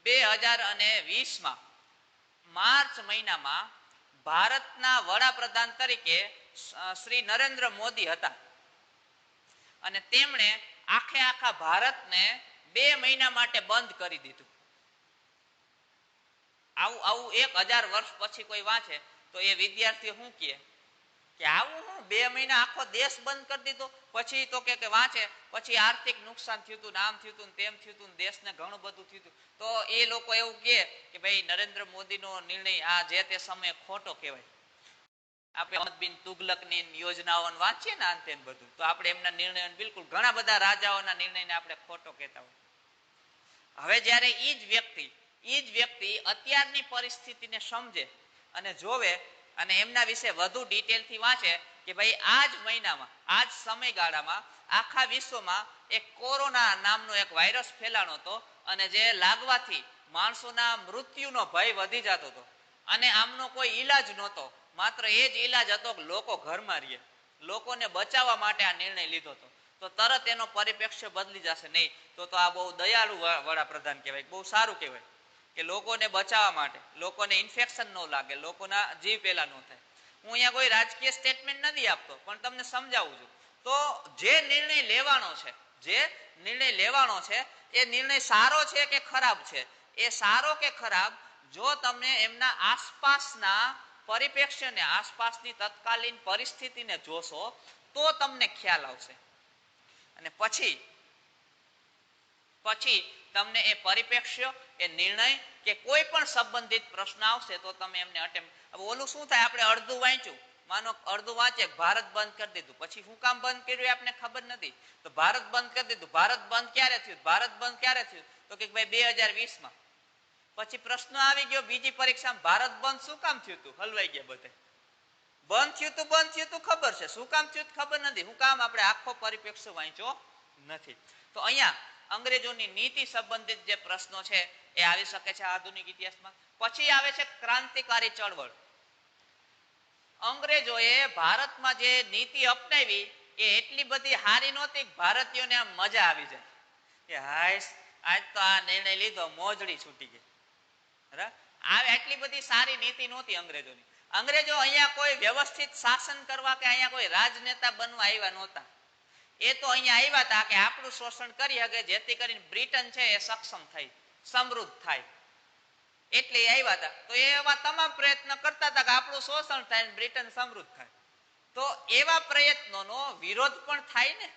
2020માં માર્ચ મહિનામાં ભારતના વડાપ્રધાન તરીકે શ્રી નરેન્દ્ર મોદી હતા અને તેમણે આખા ભારતને 2 મહિના માટે બંધ કરી દીધું. આવું 1000 વર્ષ પછી કોઈ વાંચે તો એ વિદ્યાર્થીઓ શું કહે કે આવું હું 2 મહિના આખો દેશ બંધ કરી દીધો. પછી તો કે વાંચે પછી આર્થિક નુકસાન થયું હતું, આમ થયું હતું, તેમ થયું હતું, દેશને ઘણું બધું થયું હતું. તો એ લોકો એવું કે ભાઈ નરેન્દ્ર મોદીનો નિર્ણય આ જે તે સમયે ખોટો કહેવાય. આપણે અહમદ બિન તુગલકની યોજનાઓ વાંચીએ ને અંતે બધું તો આપણે એમના નિર્ણય બિલકુલ ઘણા બધા રાજાઓના નિર્ણયને આપણે ખોટો કહેતા હોય. હવે જ્યારે ઈ જ વ્યક્તિ અત્યારની પરિસ્થિતિને સમજે અને જોવે અને એમના વિશે વધુ ડિટેલથી વાંચે કે ભાઈ આ જ મહિનામાં, આ જ સમયગાળામાં આખા વિશ્વમાં એક કોરોના નામનો એક વાયરસ ફેલાણો હતો અને જે લાગવાથી માણસોના મૃત્યુનો ભય વધી જતો હતો અને આમનો કોઈ ઈલાજ નહોતો. માત્ર એ જ ઈલાજ હતો કે લોકો ઘરમાં રહે, લોકોને બચાવવા માટે આ નિર્ણય લીધો હતો. તો તરત એનો પરિપ્રેક્ષ્ય બદલી જશે નહીં તો આ બહુ દયાળુ વડાપ્રધાન કહેવાય, બહુ સારું કહેવાય કે લોકોને બચાવવા માટે, લોકોને ઇન્ફેક્શન ન લાગે, લોકોના જીવ પેલા ન થાય. હું અહીંયા કોઈ રાજકીય સ્ટેટમેન્ટ નથી આપતો પણ તમને સમજાવું છું. તો જે નિર્ણય લેવાનો છે એ નિર્ણય સારો છે કે ખરાબ છે, એ સારો કે ખરાબ જો તમે એમના આસપાસના પરિપ્રેક્ષ્યને, આસપાસની તત્કાલીન પરિસ્થિતિને જોશો તો તમને ખ્યાલ આવશે અને પછી તમને એ પરિપ્રેક્ષ્ય, એ નિર્ણય કે કોઈ પણ સંબંધિત પ્રશ્ન આવશે તો તમે એમને અટેમ્પ. ઓલું શું થાય, આપણે અડધું વાંચ્યું, માનો અડધું વાંચે ભારત બંધ કરી દીધું, પછી શું કામ બંધ કર્યું આપને ખબર નથી તો ભારત બંધ કરી દીધું. ભારત બંધ ક્યારે થયું તો કે ભાઈ 2020માં. પછી પ્રશ્ન આવી ગયો બીજી પરીક્ષામાં, ભારત બંધ શું કામ થયું હતું, હલવાઈ ગયા બધે. બંધ થયું હતું ખબર છે, શું કામ થયું ખબર નથી. શું કામ આપણે આખો પરિપ્રેક્ષ્ય વાંચ્યો નથી. તો અહીંયા અંગ્રેજોની નીતિ સંબંધિત જે પ્રશ્નો છે એ આવી શકે છે આધુનિક ઇતિહાસમાં. પછી આવે છે ક્રાંતિકારી ચળવળ. અંગ્રેજોએ ભારતમાં જે નીતિ અપનાવી એ એટલી બધી હારી નહોતી, ભારતીયોને આમ મજા આવી જાય કે હાય આજ તો આ નિર્ણય લીધો, મોજડી છૂટી ગઈ. એટલી બધી સારી નીતિ નહોતી અંગ્રેજોની. અંગ્રેજો અહીંયા કોઈ વ્યવસ્થિત શાસન કરવા કે અહીંયા કોઈ રાજનેતા બનવા આવ્યા નહોતા. એ તો અહીંયા આવ્યા હતા કે આપણું શોષણ કરી શકે જેથી કરીને બ્રિટન છે એ સક્ષમ થાય, સમૃદ્ધ થાય, એટલે એ આવ્યા હતા. તો એવા તમામ પ્રયત્ન કરતા હતા કે આપણું શોષણ થાય, બ્રિટન સમૃદ્ધ થાય. તો એવા પ્રયત્નોનો વિરોધ પણ થાય ને,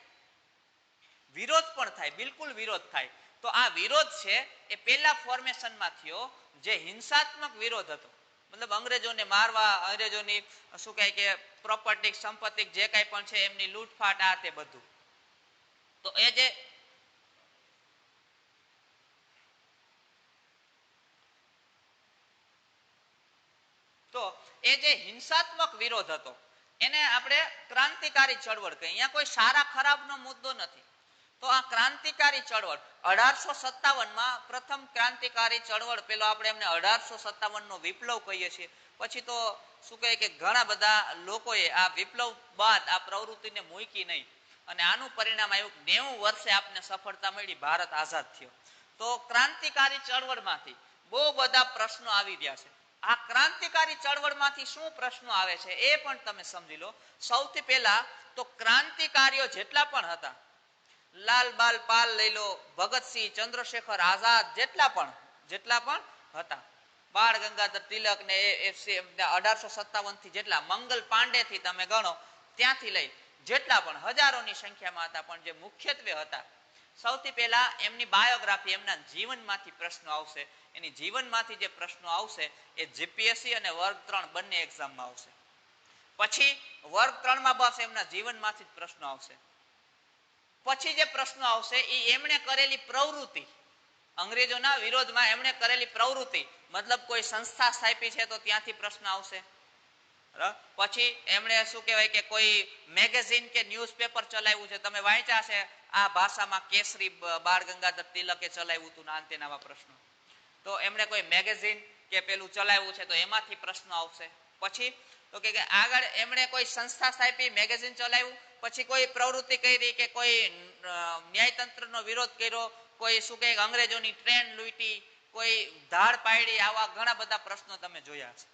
વિરોધ પણ થાય, બિલકુલ વિરોધ થાય. તો આ વિરોધ છે એ પહેલા ફોર્મેશનમાં થયો જે હિંસાત્મક વિરોધ હતો. મતલબ અંગ્રેજોને મારવા, અંગ્રેજોની શું કહે કે પ્રોપર્ટી, સંપત્તિ જે કાંઈ પણ છે એમની લૂંટફાટ, આ તે બધું. તો એ જે હિંસાત્મક વિરોધ હતો એને આપણે ક્રાંતિકારી ચળવળ કહીએ. અહીંયા કોઈ સારા ખરાબનો મુદ્દો નથી. તો આ ક્રાંતિકારી ચળવળ 1857માં પ્રથમ ક્રાંતિકારી ચળવળ, પેલો આપણે એમને 1857નો વિપ્લવ કહીએ છીએ. પછી તો શું કહે કે ઘણા બધા લોકોએ આ વિપ્લવ બાદ આ પ્રવૃત્તિને મૂકી નહીં અને આનું પરિણામ આવ્યું 90 વર્ષે આપને સફળતા મળી, ભારત આઝાદ થયો. તો ક્રાંતિકારી ચળવળમાંથી બહુ બધા પ્રશ્નો આવી રહ્યા છે. આ ક્રાંતિકારી ચળવળમાંથી શું પ્રશ્નો આવે છે એ પણ તમે સમજી લો. સૌથી પહેલા તો ક્રાંતિકારીઓ જેટલા પણ હતા, લાલ બાલ પાલ લઈ લો, ભગતસિંહ, ચંદ્રશેખર આઝાદ, જેટલા પણ હતા, બાળ ગંગાધર તિલક ને 1857 થી જેટલા, મંગલ પાંડે થી તમે ગણો ત્યાંથી લઈ જેટલા પણ હજારોની સંખ્યામાં હતા, પણ જે મુખ્યત્વે હતા, સૌથી પહેલા એમની બાયોગ્રાફી, એમના જીવનમાંથી પ્રશ્નો આવશે. એની જીવનમાંથી જે પ્રશ્નો આવશે એ જીપીએસસી અને વર્ગ 3 બંને એક્ઝામમાં આવશે. પછી વર્ગ 3માં બસ એમના જીવનમાંથી જ પ્રશ્નો આવશે. પછી જે પ્રશ્નો આવશે એ એમણે કરેલી પ્રવૃત્તિ અંગ્રેજોના વિરોધમાં એમણે કરેલી પ્રવૃત્તિ, મતલબ કોઈ સંસ્થા સ્થાપી છે તો ત્યાંથી પ્રશ્ન આવશે. પછી એમણે શું કહેવાય કે કોઈ મેગેઝિન કે ન્યૂઝપેપર ચલાવ્યું છે, તમે વાંચ્યા છે આ ભાષામાં કેસરી બાળ ગંગાધર તિલકે ચલાવ્યું હતું, ના તેના પ્રશ્નો. તો એમણે કોઈ મેગેઝિન કે પેલું ચલાવ્યું છે તો એમાંથી પ્રશ્નો આવશે. પછી તો કે આગળ એમણે કોઈ સંસ્થા સ્થાપી, મેગેઝિન ચલાવ્યું, પછી કોઈ પ્રવૃત્તિ કરી કે કોઈ ન્યાયતંત્રનો વિરોધ કર્યો, કોઈ શું કહે અંગ્રેજોની ટ્રેન લૂંટી, કોઈ ધાડ પાડી, આવા ઘણા બધા પ્રશ્નો તમે જોયા છે.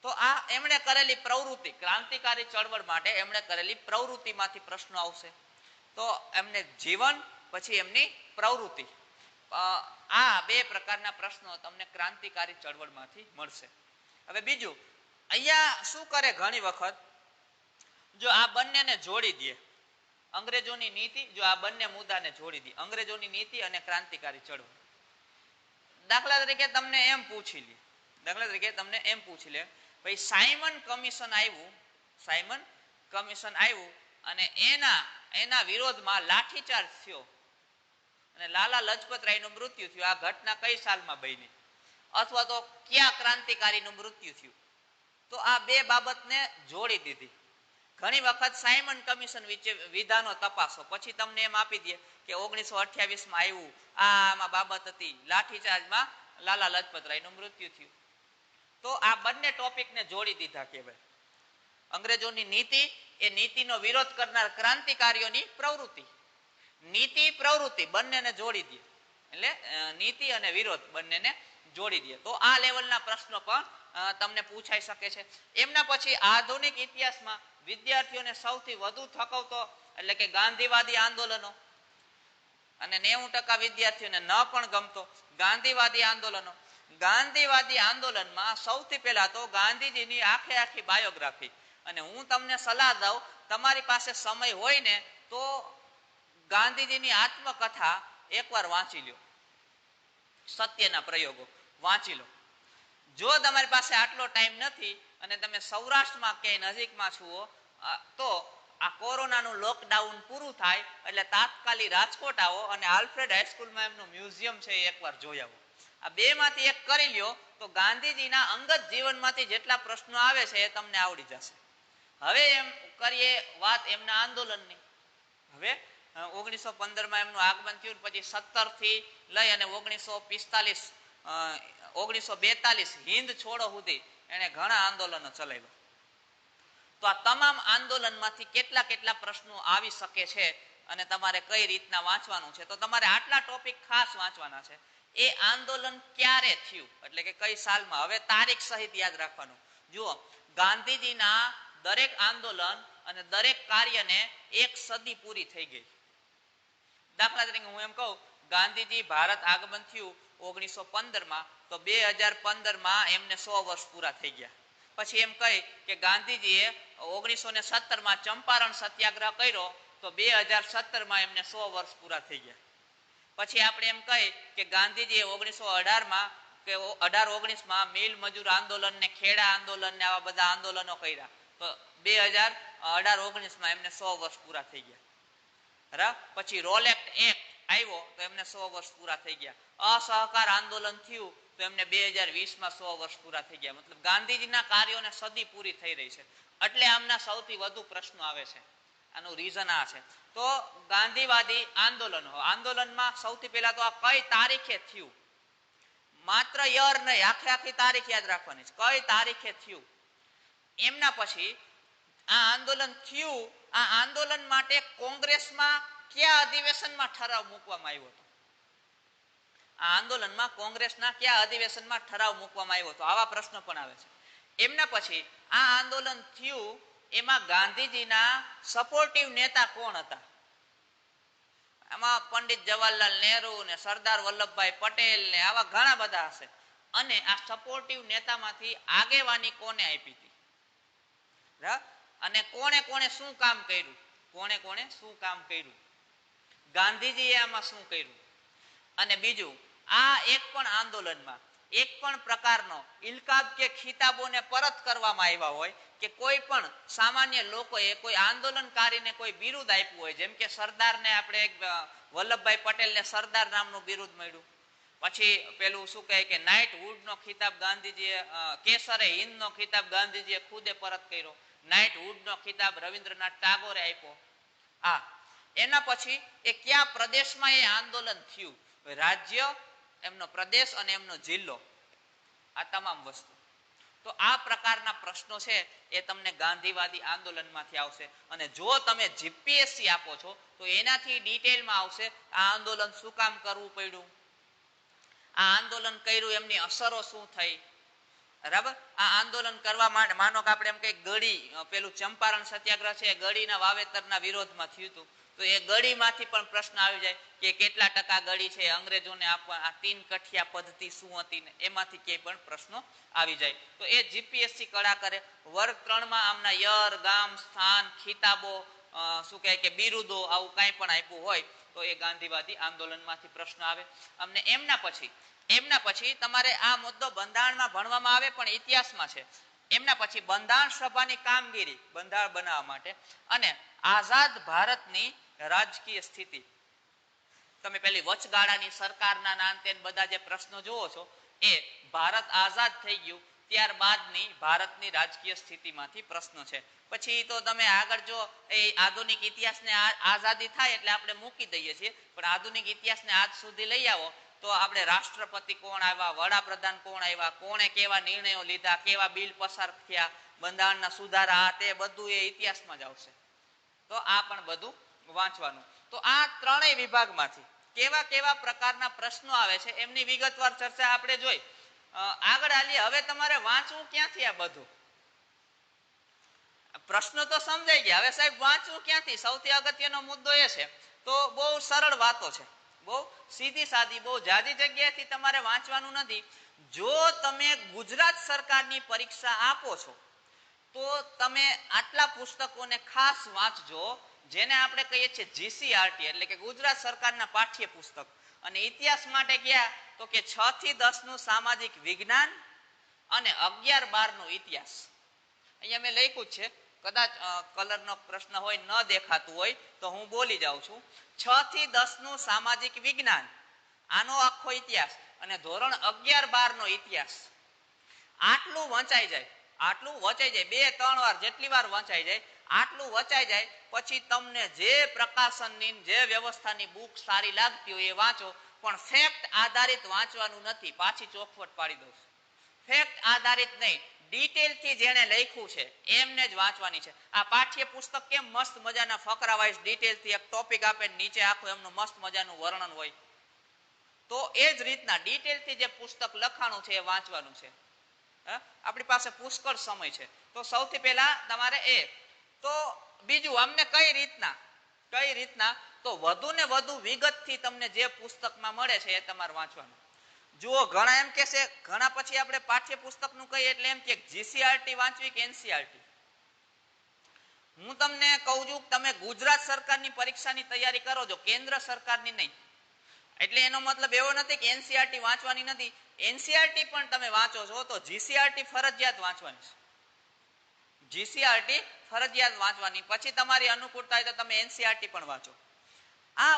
તો આ એમણે કરેલી પ્રવૃત્તિ, ક્રાંતિકારી ચળવળ માટે એમણે કરેલી પ્રવૃત્તિમાંથી પ્રશ્નો આવશે. તો એમને જીવન પછી એમની પ્રવૃત્તિ, આ બે પ્રકારના પ્રશ્નો તમને ક્રાંતિકારી ચળવળમાંથી મળશે. હવે બીજું અહીંયા શું કરે, ઘણી વખત જો આ બંનેને જોડી દે, અંગ્રેજોની નીતિ, જો આ બંને મુદ્દાને જોડી દે, અંગ્રેજોની નીતિ અને ક્રાંતિકારી ચળવળ. દાખલા તરીકે તમને એમ પૂછી લે ભાઈ સાયમન કમિશન આવ્યું અને એના વિરોધમાં લાઠીચાર્જ થયો અને લાલા લજપત રાયનું મૃત્યુ થયું. આ ઘટના કઈ સાલમાં બની અથવા તો કયા ક્રાંતિકારીનું મૃત્યુ થયું? તો આ બે બાબતને જોડી દીધી. ઘણી વખત સાયમન કમિશન વિધાનો તપાસો, પછી તમને એમ આપી દે કે 1928 માં આવ્યું, આમાં બાબત હતી, લાઠીચાર્જમાં લાલા લજપત રાયનું મૃત્યુ થયું. તો આ બંને ટોપિકને જોડી દીધા કે ભાઈ અંગ્રેજોની નીતિ, એ નીતિનો વિરોધ કરનાર ક્રાંતિકારીઓની પ્રવૃત્તિ, નીતિ પ્રવૃત્તિ બંનેને જોડી દે, એટલે નીતિ અને વિરોધ બંનેને જોડી દે. તો આ લેવલના પ્રશ્નો પણ તમને પૂછાઈ શકે છે. એમના પછી આધુનિક ઇતિહાસમાં વિદ્યાર્થીઓને સૌથી વધુ થકવતો એટલે કે ગાંધીવાદી આંદોલનો, અને 90% વિદ્યાર્થીઓને ન પણ ગમતો ગાંધીવાદી આંદોલનો. ગાંધીવાદી આંદોલનમાં સૌથી પહેલા તો ગાંધીજીની આખી બાયોગ્રાફી, અને હું તમને સલાહ દઉં, તમારી પાસે સમય હોય ને તો ગાંધીજીની આત્મકથા એકવાર વાંચી લો, સત્યના પ્રયોગો વાંચી લો. જો તમારી પાસે આટલો ટાઈમ નથી અને તમે સૌરાષ્ટ્રમાં ક્યાંય નજીકમાં છો તો આ કોરોનાનું લોકડાઉન પૂરું થાય એટલે તાત્કાલિક રાજકોટ આવો અને આલ્ફ્રેડ હાઈસ્કૂલમાં એમનું મ્યુઝિયમ છે એ એકવાર જોઈ આવો. આ બે માંથી એક કરી લ્યો તો ગાંધીજીના અંગત જીવનમાંથી જેટલા પ્રશ્નો આવે છે એ તમને આવડી જશે. હવે એમ કરીએ વાત એમના આંદોલનની. હવે 1915 એમનું આગમન થયું, પછી 17 થી લઈ અને 1942 હિન્દ છોડો સુધી એને ઘણા આંદોલનો ચલાવ્યા. તો આ તમામ આંદોલનમાંથી કેટલા પ્રશ્નો આવી શકે છે અને તમારે કઈ રીતના વાંચવાનું છે, તો તમારે આટલા ટોપિક ખાસ વાંચવાના છે. એ આંદોલન ક્યારે થયું એટલે કે કઈ સાલમાં, હવે તારીખ સહિત યાદ રાખવાનું. જુઓ, ગાંધીજીના દરેક આંદોલન અને દરેક કાર્યને એક સદી પૂરી થઈ ગઈ. દાખલા તરીકે હું એમ કહું, ગાંધીજી ભારત આગમન થયું 1915 તો 2015 એમને 100 વર્ષ પૂરા થઈ ગયા. પછી એમ કહી કે ગાંધીજીએ 1917 ચંપારણ સત્યાગ્રહ કર્યો તો 2017 એમને 100 વર્ષ પૂરા થઈ ગયા. પછી આપણે એમ કહી કે ગાંધીજીએ 1918 કે 18-19 મિલ મજૂર આંદોલન ને ખેડા આંદોલન ને આવા બધા આંદોલનો કર્યા તો 2018-19 એમને 100 વર્ષ પૂરા થઈ ગયા. પછી રોલ એક્ટ આવ્યો તો એમને 100 વર્ષ પૂરા થઈ ગયા. અસહકાર આંદોલન થયું તો એમને 2020 100 વર્ષ પૂરા થઈ ગયા. મતલબ ગાંધીજીના કાર્યોને સદી પૂરી થઈ રહી છે. એટલે આમના સૌથી વધુ પ્રશ્નો આવે છે. આનું રીઝન આ છે. તો ગાંધીવાદી આંદોલનમાં સૌથી પહેલા તો આ કઈ તારીખે થયું, માત્ર યર નહીં, આખી તારીખ યાદ રાખવાની છે, કઈ તારીખે થયું. એમના પછી આ આંદોલન થયું, આ આંદોલન માટે કોંગ્રેસમાં કયા અધિવેશનમાં ઠરાવ મૂકવામાં આવ્યો હતો? આ આંદોલનમાં કોંગ્રેસના કયા અધિવેશનમાં ઠરાવ મૂકવામાં આવ્યો હતો? આવા પ્રશ્નો પણ આવે છે. એમના પછી આ આંદોલન થયું, એમાં ગાંધીજીના સપોર્ટિવ નેતા કોણ હતા? એમાં પંડિત જવાહરલાલ નહેરુ ને સરદાર વલ્લભભાઈ પટેલ ને આવા ઘણા બધા હશે. અને આ સપોર્ટિવ નેતામાંથી આગેવાની કોને આપી હતી અને કોણે શું કામ કર્યું, ગાંધીજીએ આમાં શું કર્યું? અને બીજું, આ એક પણ આંદોલનમાં એક પણ પ્રકારનો ઇલકાબ કે ખિતાબોને પરત કરવામાં આવ્યા હોય કે કોઈ પણ સામાન્ય લોકોએ કોઈ આંદોલનકારીને કોઈ બિરુદ આપ્યું હોય, જેમ કે સરદારને આપણે વલ્લભભાઈ પટેલને સરદાર નામનું બિરુદ મળ્યું, પછી પેલું શું કહે કે નાઇટહુડ નો ખિતાબ ગાંધીજીએ, કેસરે હિન્દ નો ખિતાબ ગાંધીજીએ ખુદે પરત કર્યો. નાઇટહુડ નો ખિતાબ રવિન્દ્રનાથ ટાગોરે આપ્યો. એના પછી એ કયા પ્રદેશમાં એ આંદોલન થયું, રાજ્ય, એમનો પ્રદેશ અને એમનો જિલ્લો, આ તમામ વસ્તુ. તો આ પ્રકારના પ્રશ્નો છે એ તમને ગાંધીવાદી આંદોલનમાંથી આવશે. અને જો તમે જીપીએસસી આપો છો તો એનાથી ડિટેલમાં આવશે આ આંદોલન શું કામ કરવું પડ્યું, આ આંદોલન કર્યું એમની અસરો શું થઈ. બરાબર, આ આંદોલન કરવા માટે માનો કે આપણે એમ કઈ ગળી, પેલું ચંપારણ સત્યાગ્રહ છે ગળીના વાવેતરના વિરોધમાં થયું હતું, તો એ ગળીમાંથી પણ પ્રશ્ન આવી જાય કે કેટલા ટકા ગળી છે અંગ્રેજોને આપવા, આ 3 કઠિયા પદ્ધતિ શું હતી, ને એમાંથી ક્યાંય પણ પ્રશ્નો આવી જાય. તો એ જીપીએસસી કળા કરે. વર્ગ 3 માં આમના યર, ગામ, સ્થાન, ખિતાબો, શું કહે કે બિરુદો, આવું કાંઈ પણ આપ્યું હોય તો એ ગાંધીવાદી આંદોલનમાંથી પ્રશ્ન આવે. અમને એમના પછી તમારે આ મુદ્દો બંધારણમાં ભણવામાં આવે પણ ઇતિહાસમાં છે. એમના પછી બંધારણ સભાની કામગીરી બંધારણ બનાવવા માટે અને આઝાદ ભારતની રાજકીય સ્થિતિ. તમે પેલી વચગાળાની સરકારના નાંતે બધા જે પ્રશ્નો જુઓ છો એ ભારત આઝાદ થઈ ગયું ત્યારબાદની ભારતની રાજકીય સ્થિતિમાંથી પ્રશ્નો છે. પછી તો તમે આગળ જો એ આધુનિક ઇતિહાસને આઝાદી થાય એટલે આપણે મૂકી દઈએ છીએ, પણ આધુનિક ઇતિહાસને આજ સુધી લઈ આવો તો આપણે રાષ્ટ્રપતિ કોણ આવ્યા, વડાપ્રધાન કોણ આવ્યા, કોણે કેવા નિર્ણયો લીધા, કેવા બિલ પસાર થયા, બંધારણના સુધારા, તે બધું એ ઇતિહાસમાં જ આવશે. તો આ પણ બધું વાંચવાનું. તો આ ત્રણેય વિભાગમાંથી કેવા કેવા પ્રકારના પ્રશ્નો આવે છે એમની વિગતવાર ચર્ચા આપણે જોઈ. આગળ હાલીએ. હવે તમારે વાંચવું ક્યાંથી આ બધું? પ્રશ્નો તો સમજાઈ ગયા, હવે સાહેબ વાંચવું ક્યાંથી? સૌથી અગત્યનો મુદ્દો એ છે. તો બહુ સરળ વાતો છે, બહુ સીધી સાદી, બહુ જાજી જગ્યાએથી તમારે વાંચવાનું નથી. જો તમે ગુજરાત સરકારની પરીક્ષા આપો છો તો તમે આટલા પુસ્તકોને ખાસ વાંચજો, જેને આપણે કહીએ છીએ જીસીઆરટી એટલે કે ગુજરાત સરકારના પાઠ્ય પુસ્તક. અને ઇતિહાસ માટે ગયા તો કે 6 થી 10 નું સામાજિક વિજ્ઞાન અને 11-12 નો ઇતિહાસ. અહીંયા મેં લખ્યું છે, કદાચ કલરનો પ્રશ્ન હોય, ન દેખાતું હોય તો હું બોલી જાઉં છું. 6 થી 10 નું સામાજિક વિજ્ઞાન, આનો આખો ઇતિહાસ, અને ધોરણ 11-12 નો ઇતિહાસ. આટલું વંચાઈ જાય, આટલું વચાઈ જાય, 2-3 વાર જેટલી વાર વંચાઈ જાય આટલું વચાઈ જાય. પછી તમને જે પ્રકાશનની, જે વ્યવસ્થાની બુક સારી લાગતી હોય એ વાંચો, પણ ફેક્ટ આધારિત વાંચવાનું નથી. પાછી ચોખવટ પાડી દઉં, ફેક્ટ આધારિત નહીં, ડિટેલથી જેણે લખ્યું છે એમને જ વાંચવાની છે. આ પાઠ્ય પુસ્તક કેમ મસ્ત મજાના ફકરા વાઇઝ ડિટેલથી એક ટોપિક આપે, નીચે આખું એમનું મસ્ત મજાનું વર્ણન હોય, તો એ જ રીતના ડિટેલથી જે પુસ્તક લખાણું છે એ વાંચવાનું છે. આપણી પાસે પુષ્કળ સમય છે. તો સૌથી પહેલા તમારે એ, તો બીજું અમને કઈ રીતના તો વધુ ને વધુ વિગતથી તમને જે પુસ્તકમાં મળે છે એ તમારે વાંચવાનું. જુઓ, ઘણા એમ કે છે, ઘણા પછી આપણે પાઠ્ય પુસ્તકનું કહીએ એટલે એમ કે જીસીઆરટી વાંચવી કે એનસીઆરટી. હું તમને કહું છું, તમે ગુજરાત સરકારની પરીક્ષાની તૈયારી કરો છો, કેન્દ્ર સરકારની નહીં. એટલે એનો મતલબ એવો નથી કે એનસીઆરટી વાંચવાની નથી. એનસીઆરટી પણ તમે વાંચો છો તો જીસીઆરટી ફરજિયાત વાંચવાની છે. જીસીઆરટી ફરજિયાત વાંચવાની, પછી તમારી અનુકૂળતા હોય તો તમે એનસીઆરટી પણ વાંચો. આ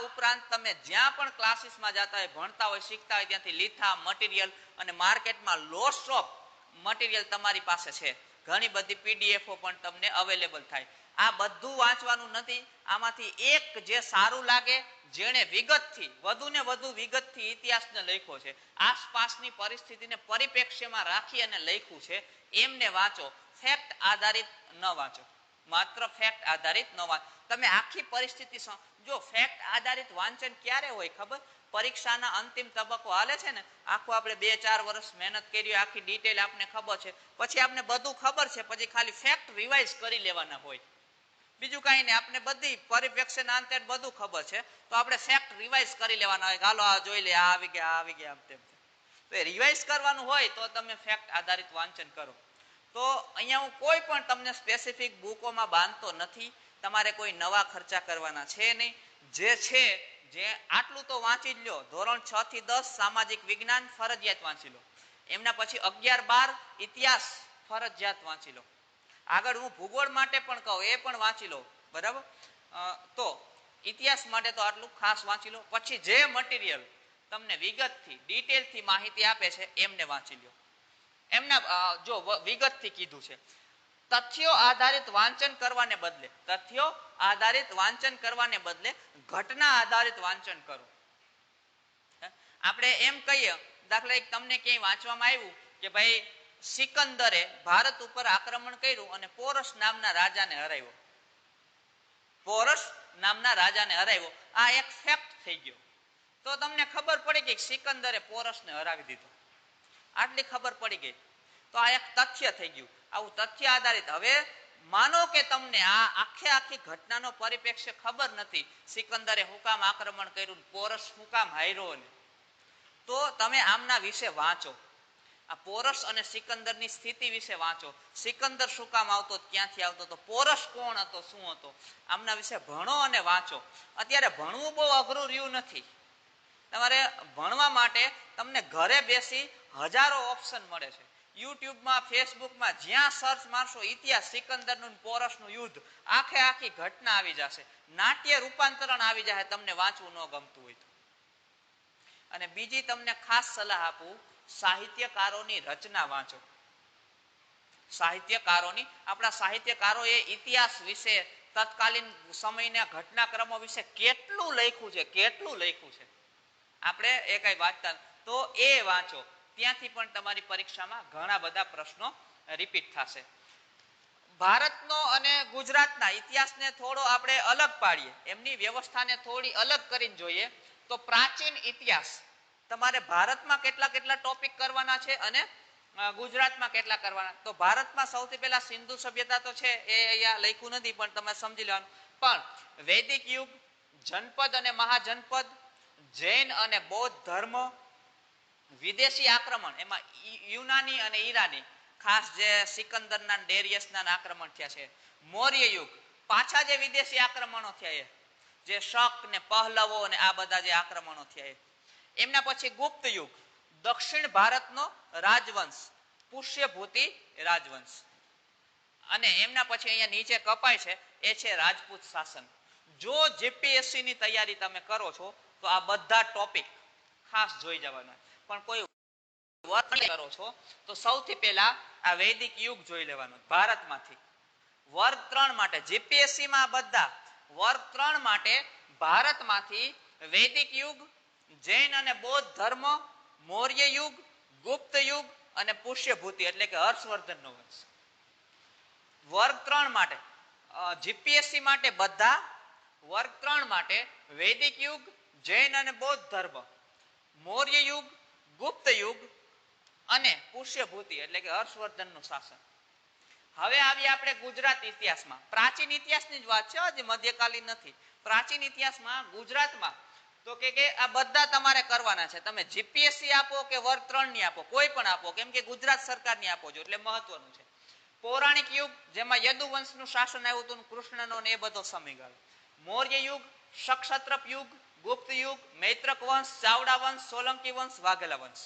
ઉપરાંત તમે જ્યાં પણ ક્લાસીસમાં જતા હોય, ભણતા હોય, શીખતા હોય, ત્યાંથી લીથા મટીરિયલ અને માર્કેટમાં લોટ્સ ઓફ મટીરિયલ તમારી પાસે છે. ઘણી બધી પીડીએફઓ પણ તમને અવેલેબલ થાય. આ બધું વાંચવાનું નથી. આમાંથી એક જે સારું લાગે, જેણે વિગતથી, વધુ ને વધુ વિગતથી ઇતિહાસને લખ્યો છે, આસપાસની પરિસ્થિતિને પરિપ્રેક્ષ્યમાં રાખી અને લખ્યું છે, એમને વાંચો. ફેક્ટ આધારિત ન વાંચો, માત્ર ફેક્ટ આધારિત ન વાંચો. તમે આખી પરિસ્થિતિ, જો ફેક્ટ આધારિત વાંચન ક્યારે હોય ખબર? પરીક્ષાના અંતિમ તબક્કો હાલે છે ને, આખું આપણે 2-4 વર્ષ મહેનત કરી, આખી ડિટેલ આપને ખબર છે, પછી આપને બધું ખબર છે, પછી ખાલી ફેક્ટ રિવાઇઝ કરી લેવાના હોય, બીજું કઈ નહીં. આપણે બધી પરિપ્રેક્ષ્યના અંતે બધું ખબર છે, તો આપણે ફેક્ટ રિવાઇઝ કરી લેવાના હોય. હાલો આ જોઈ લે, આ આવી ગયા આમ તેમ. તો રિવાઇઝ કરવાનું હોય તો તમે ફેક્ટ આધારિત વાંચન કરો. તો અહીંયા હું કોઈ પણ તમને સ્પેસિફિક બુકોમાં બાંધતો નથી. તમારે કોઈ નવા ખર્ચા કરવાના છે નહીં. જે છે જે આટલું તો વાંચી જ લો. ધોરણ 6 થી 10 સામાજિક વિજ્ઞાન ફરજિયાત વાંચી લો. એમના પછી 11-12 ઇતિહાસ ફરજિયાત વાંચી લો. આગળ હું ભૂગોળ માટે પણ કહું, એ પણ વાંચી લો, બરાબર. તો ઇતિહાસ માટે તો આટલું ખાસ વાંચી લો. પછી જે મટીરિયલ તમને વિગતથી ડિટેલથી માહિતી આપે છે એમને વાંચી લ્યો. એમના જો વિગતથી કીધું છે, તથ્યો આધારિત વાંચન કરવાને બદલે ઘટના આધારિત વાંચન કરો. આપણે એમ કહીએ, દાખલા તમને ક્યાંય વાંચવામાં આવ્યું કે ભાઈ સિકંદરે ભારત ઉપર આક્રમણ કર્યું અને પોરસ નામના રાજાને હરાવ્યો. આ એક ફેક્ટ થઈ ગયો. તો તમને ખબર પડી ગઈ સિકંદરે પોરસને હરાવી દીધો, આટલી ખબર પડી ગઈ. તો આ એક તથ્ય થઈ ગયું. આવું તથ્ય આધારિત. હવે માનો કે તમને આ આખી ઘટનાનો પરિપ્રેક્ષ્ય ખબર નથી, સિકંદરે હું કામ આક્રમણ કર્યું, પોરસ હું કામ હાર્યો, ને તો તમે આમના વિશે વાંચો. આ પોરસ અને સિકંદરની સ્થિતિ વિશે વાંચો. સિકંદર શું કામ આવતો, ક્યાંથી આવતો હતો, પોરસ કોણ હતો, શું હતો, આમના વિશે ભણો અને વાંચો. અત્યારે ભણવું બહુ અઘરું રહ્યું નથી. તમારે ભણવા માટે તમને ઘરે બેસી હજારો ઓપ્શન મળે છે. યુટ્યુબમાં, ફેસબુકમાં જ્યાં સર્ચ મારશો ઇતિહાસ, સિકંદરનું પોરસનું યુદ્ધ, આખી ઘટના આવી જશે. નાટ્ય રૂપાંતરણ આવી જશે તમને વાંચવું ન ગમતું હોય તો. અને બીજી તમને ખાસ સલાહ આપું, સાહિત્યકારોની રચના વાંચો. આપણા સાહિત્યકારોએ ઇતિહાસ વિશે, તત્કાલીન સમયના ઘટનાક્રમો વિશે કેટલું લખ્યું છે. આપણે એ કઈ વાંચતા તો એ વાંચો. ત્યાંથી પણ તમારી પરીક્ષામાં ઘણા બધા પ્રશ્નો રિપીટ થશે. ભારતનો અને ગુજરાતના ઇતિહાસને થોડો આપણે અલગ પાડીએ, એમની વ્યવસ્થાને થોડી અલગ કરીને જોઈએ તો પ્રાચીન ઇતિહાસ તમારે ભારતમાં કેટલા ટોપિક કરવાના છે અને ગુજરાતમાં કેટલા કરવાના. તો ભારતમાં સૌથી પહેલા સિંધુ સભ્યતા તો છે, એ અહીંયા લખ્યું નથી પણ તમે સમજી લેવાનું. પણ વૈદિક યુગ, જનપદ અને મહાજનપદ, જૈન અને બૌદ્ધ ધર્મ, વિદેશી આક્રમણ, એમાં યુનાની અને ઈરાની, ખાસ જે સિકંદરના ડેરિયસના આક્રમણ થયા છે. મૌર્ય યુગ, પાછા જે વિદેશી આક્રમણો થયા, જે શક ને પહલવો અને આ બધા જે આક્રમણો થયા. એમના પછી ગુપ્ત યુગ, દક્ષિણ ભારતનો રાજવંશ, પુષ્યભૂતિ રાજવંશ. અને એમના પછી અહીંયા નીચે કપાય છે એ છે રાજપૂત શાસન. જો જીપીએસસી ની તૈયારી તમે કરો છો તો આ બધા ટોપિક ખાસ જોઈ જવાના. પણ કોઈ કરો છો તો સૌથી પહેલા આ વૈદિક યુગ જોઈ લેવાનો ભારતમાંથી. વર્ગ 3 માટે જીપીએસસી માં બધા વર્ગ 3 માટે ભારતમાંથી વૈદિક યુગ, જૈન અને બૌદ્ધ ધર્મ, મૌર્ય યુગ, ગુપ્ત યુગ અને પુષ્યભૂતિ એટલે કે હર્ષવર્ધનનો વંશ. વર્ગ 3 માટે જીપીએસસી માટે બધા વર્ગ 3 માટે વૈદિક યુગ, જૈન અને બૌદ્ધ ધર્મ, મૌર્ય યુગ, ગુપ્ત યુગ અને પુષ્યભૂતિ એટલે કે હર્ષવર્ધનનું શાસન. હવે આવી આપણે ગુજરાત ઇતિહાસમાં, પ્રાચીન ઇતિહાસની જ વાત છે, હજી મધ્યકાલીન નથી. પ્રાચીન ઇતિહાસમાં ગુજરાતમાં તો કે આ બધા તમારે કરવાના છે. તમે જીપીએસસી આપો કે વર્ગ 3 ની આપો, કોઈ પણ આપો, કેમ કે ગુજરાત સરકારની આપો છો એટલે મહત્વનું છે. પૌરાણિક યુગ જેમાં યદુવંશનું શાસન આવ્યું હતું, કૃષ્ણનો ને એ બધો સમયગાળો. મૌર્ય યુગ, ક્ષત્રપ યુગ, ગુપ્ત યુગ, મૈત્રક વંશ, ચાવડા વંશ, સોલંકી વંશ, વાઘેલા વંશ.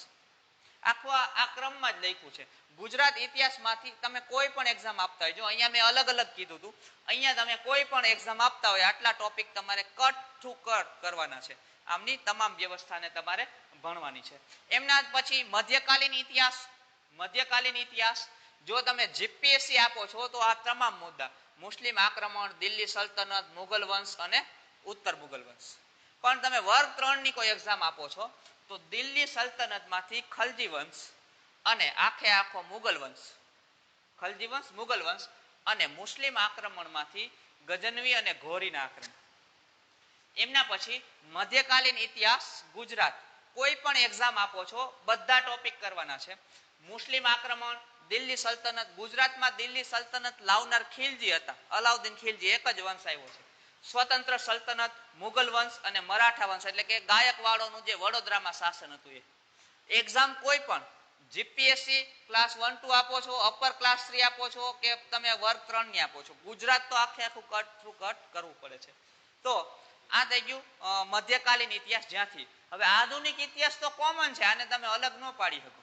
આખું આ ક્રમમાં જ લખ્યું છે. ગુજરાત ઇતિહાસમાંથી તમે કોઈ પણ એક્ઝામ આપતા હોય, જો અહીંયા મેં અલગ અલગ કીધું હતું, અહીંયા તમે કોઈ પણ એક્ઝામ આપતા હોય આટલા ટોપિક તમારે કટ ટુ કટ કરવાના છે. આમની તમામ વ્યવસ્થાને તમારે ભણવાની છે. એમના પછી મધ્યકાલીન ઇતિહાસ જો તમે જીપીએસસી આપો છો તો આ તમામ મુદ્દા, મુસ્લિમ આક્રમણ, દિલ્હી સલ્તનત, મુગલ વંશ અને ઉત્તર મુગલ વંશ. પણ તમે વર્ગ 3 ની કોઈ એક્ઝામ આપો છો તો દિલ્હી સલ્તનત માંથી ખલજી વંશ અને આખો મુગલ વંશ, ખલજી વંશ, મુગલ વંશ અને મુસ્લિમ આક્રમણમાંથી ગજનવી અને ઘોરીના આક્રમણ. એમના પછી મધ્યકાલીન ઇતિહાસ ગુજરાત, કોઈ પણ એક્ઝામ આપો છો બધા ટોપિક કરવાના છે. મુસ્લિમ આક્રમણ, દિલ્હી સલ્તનત, ગુજરાતમાં દિલ્હી સલ્તનત લાવનાર ખિલજી હતા, અલાઉદ્દીન ખિલજી, એક જ વંશ આવ્યો છે. સ્વતંત્ર સલ્તનત, મુગલ વંશ અને મરાઠા વંશ એટલે કે ગાયકવાડોનું જે વડોદરામાં શાસન હતું એ. એક્ઝામ કોઈ પણ જીપીએસસી ક્લાસ 1 2 આપો છો, અપર ક્લાસ 3 આપો છો કે તમે વર્ગ 3 ની આપો છો, ગુજરાત તો આખું કટ થ્રુ કટ કરવું પડે છે. તો આ થઈ ગયું મધ્યકાલીન ઇતિહાસ. જ્યાંથી હવે આધુનિક ઇતિહાસ તો કોમન છે, આને તમે અલગ ન પાડી શકો.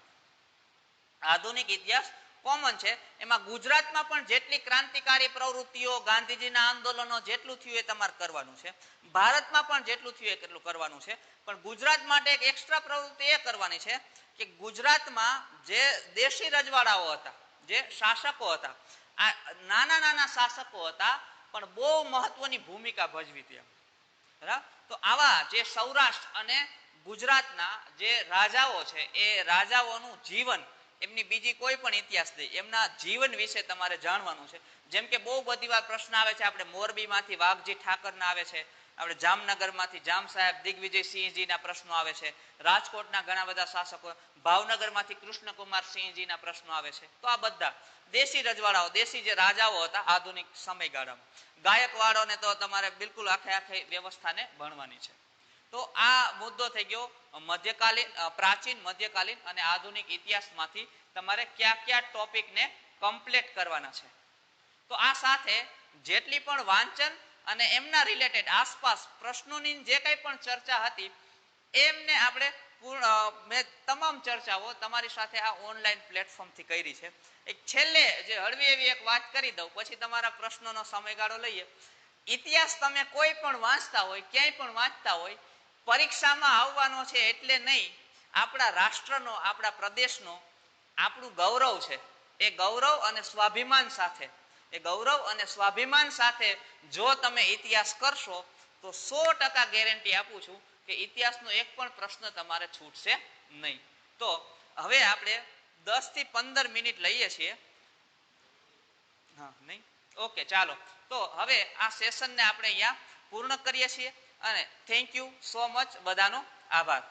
આધુનિક ઇતિહાસ કોમન છે. એમાં ગુજરાતમાં પણ જેટલી ક્રાંતિકારી પ્રવૃત્તિઓ ગાંધીજીના આંદોલનો જેટલું થયું એ તમારે કરવાનું છે. ભારતમાં પણ જેટલું થયું એટલું કરવાનું છે. પણ ગુજરાત માટે એક એક્સ્ટ્રા પ્રવૃત્તિ એ કરવાની છે કે ગુજરાતમાં જે દેશી રજવાડાઓ હતા, જે શાસકો હતા, આ નાના નાના શાસકો હતા પણ બહુ મહત્વની ભૂમિકા ભજવી હતી. બરાબર. તો આવા જે સૌરાષ્ટ્ર અને ગુજરાતના જે રાજાઓ છે એ રાજાઓનું જીવન, એમની બીજી કોઈ પણ ઇતિહાસ નહીં, એમના જીવન વિશે તમારે જાણવાનું છે. જેમ કે બહુ બધી વાર પ્રશ્ન આવે છે, આપણે મોરબીમાંથી વાઘજી ઠાકરના આવે છે, આપણે જામનગરમાંથી જામ સાહેબ દિગ્વિજયસિંહજીના પ્રશ્નો આવે છે, રાજકોટના ઘણા બધા શાસકો, ભાવનગરમાંથી કૃષ્ણકુમારસિંહજીના પ્રશ્નો આવે છે. તો આ બધા દેશી રજવાડાઓ, દેશી જે રાજાઓ હતા આધુનિક સમયગાળામાં. ગાયકવાડોને તો તમારે બિલકુલ આખે આખી વ્યવસ્થાને ભણવાની છે. તો આ મુદ્દો થઈ ગયો મધ્યકાલીન, પ્રાચીન, મધ્યકાલીન અને આધુનિક ઇતિહાસમાંથી તમારે કયા કયા ટોપિકને કમ્પ્લીટ કરવાના છે. તો આ સાથે જેટલી પણ વાંચન અને એમના રિલેટેડ આસપાસ પ્રશ્નોની જે કંઈ પણ ચર્ચા હતી એમને આપણે મેં તમામ ચર્ચાઓ તમારી સાથે આ ઓનલાઈન પ્લેટફોર્મથી કરી છે. એક છેલ્લે જે હળવી એવી એક વાત કરી દઉં, પછી તમારા પ્રશ્નોનો સમયગાળો લઈએ. ઇતિહાસ તમે કોઈ પણ વાંચતા હોય, ક્યાંય પણ વાંચતા હોય, પરીક્ષામાં આવવાનો છે એટલે નહીં, આપણા રાષ્ટ્રનો, આપણા પ્રદેશનો આપણું ગૌરવ છે. એ ગૌરવ અને સ્વાભિમાન સાથે, એ ગૌરવ અને સ્વાભિમાન સાથે જો તમે ઇતિહાસ કરશો તો 100% ગેરંટી આપું છું કે ઇતિહાસનો એક પણ પ્રશ્ન તમારે છૂટશે નહીં. તો હવે આપણે 10 થી 15 મિનિટ લઈએ છીએ. હા, નહીં? ઓકે, ચાલો. તો હવે આ સેશનને આપણે અહીંયા પૂર્ણ કરીએ છીએ અને થેન્ક યુ સો મચ, બધાનો આભાર.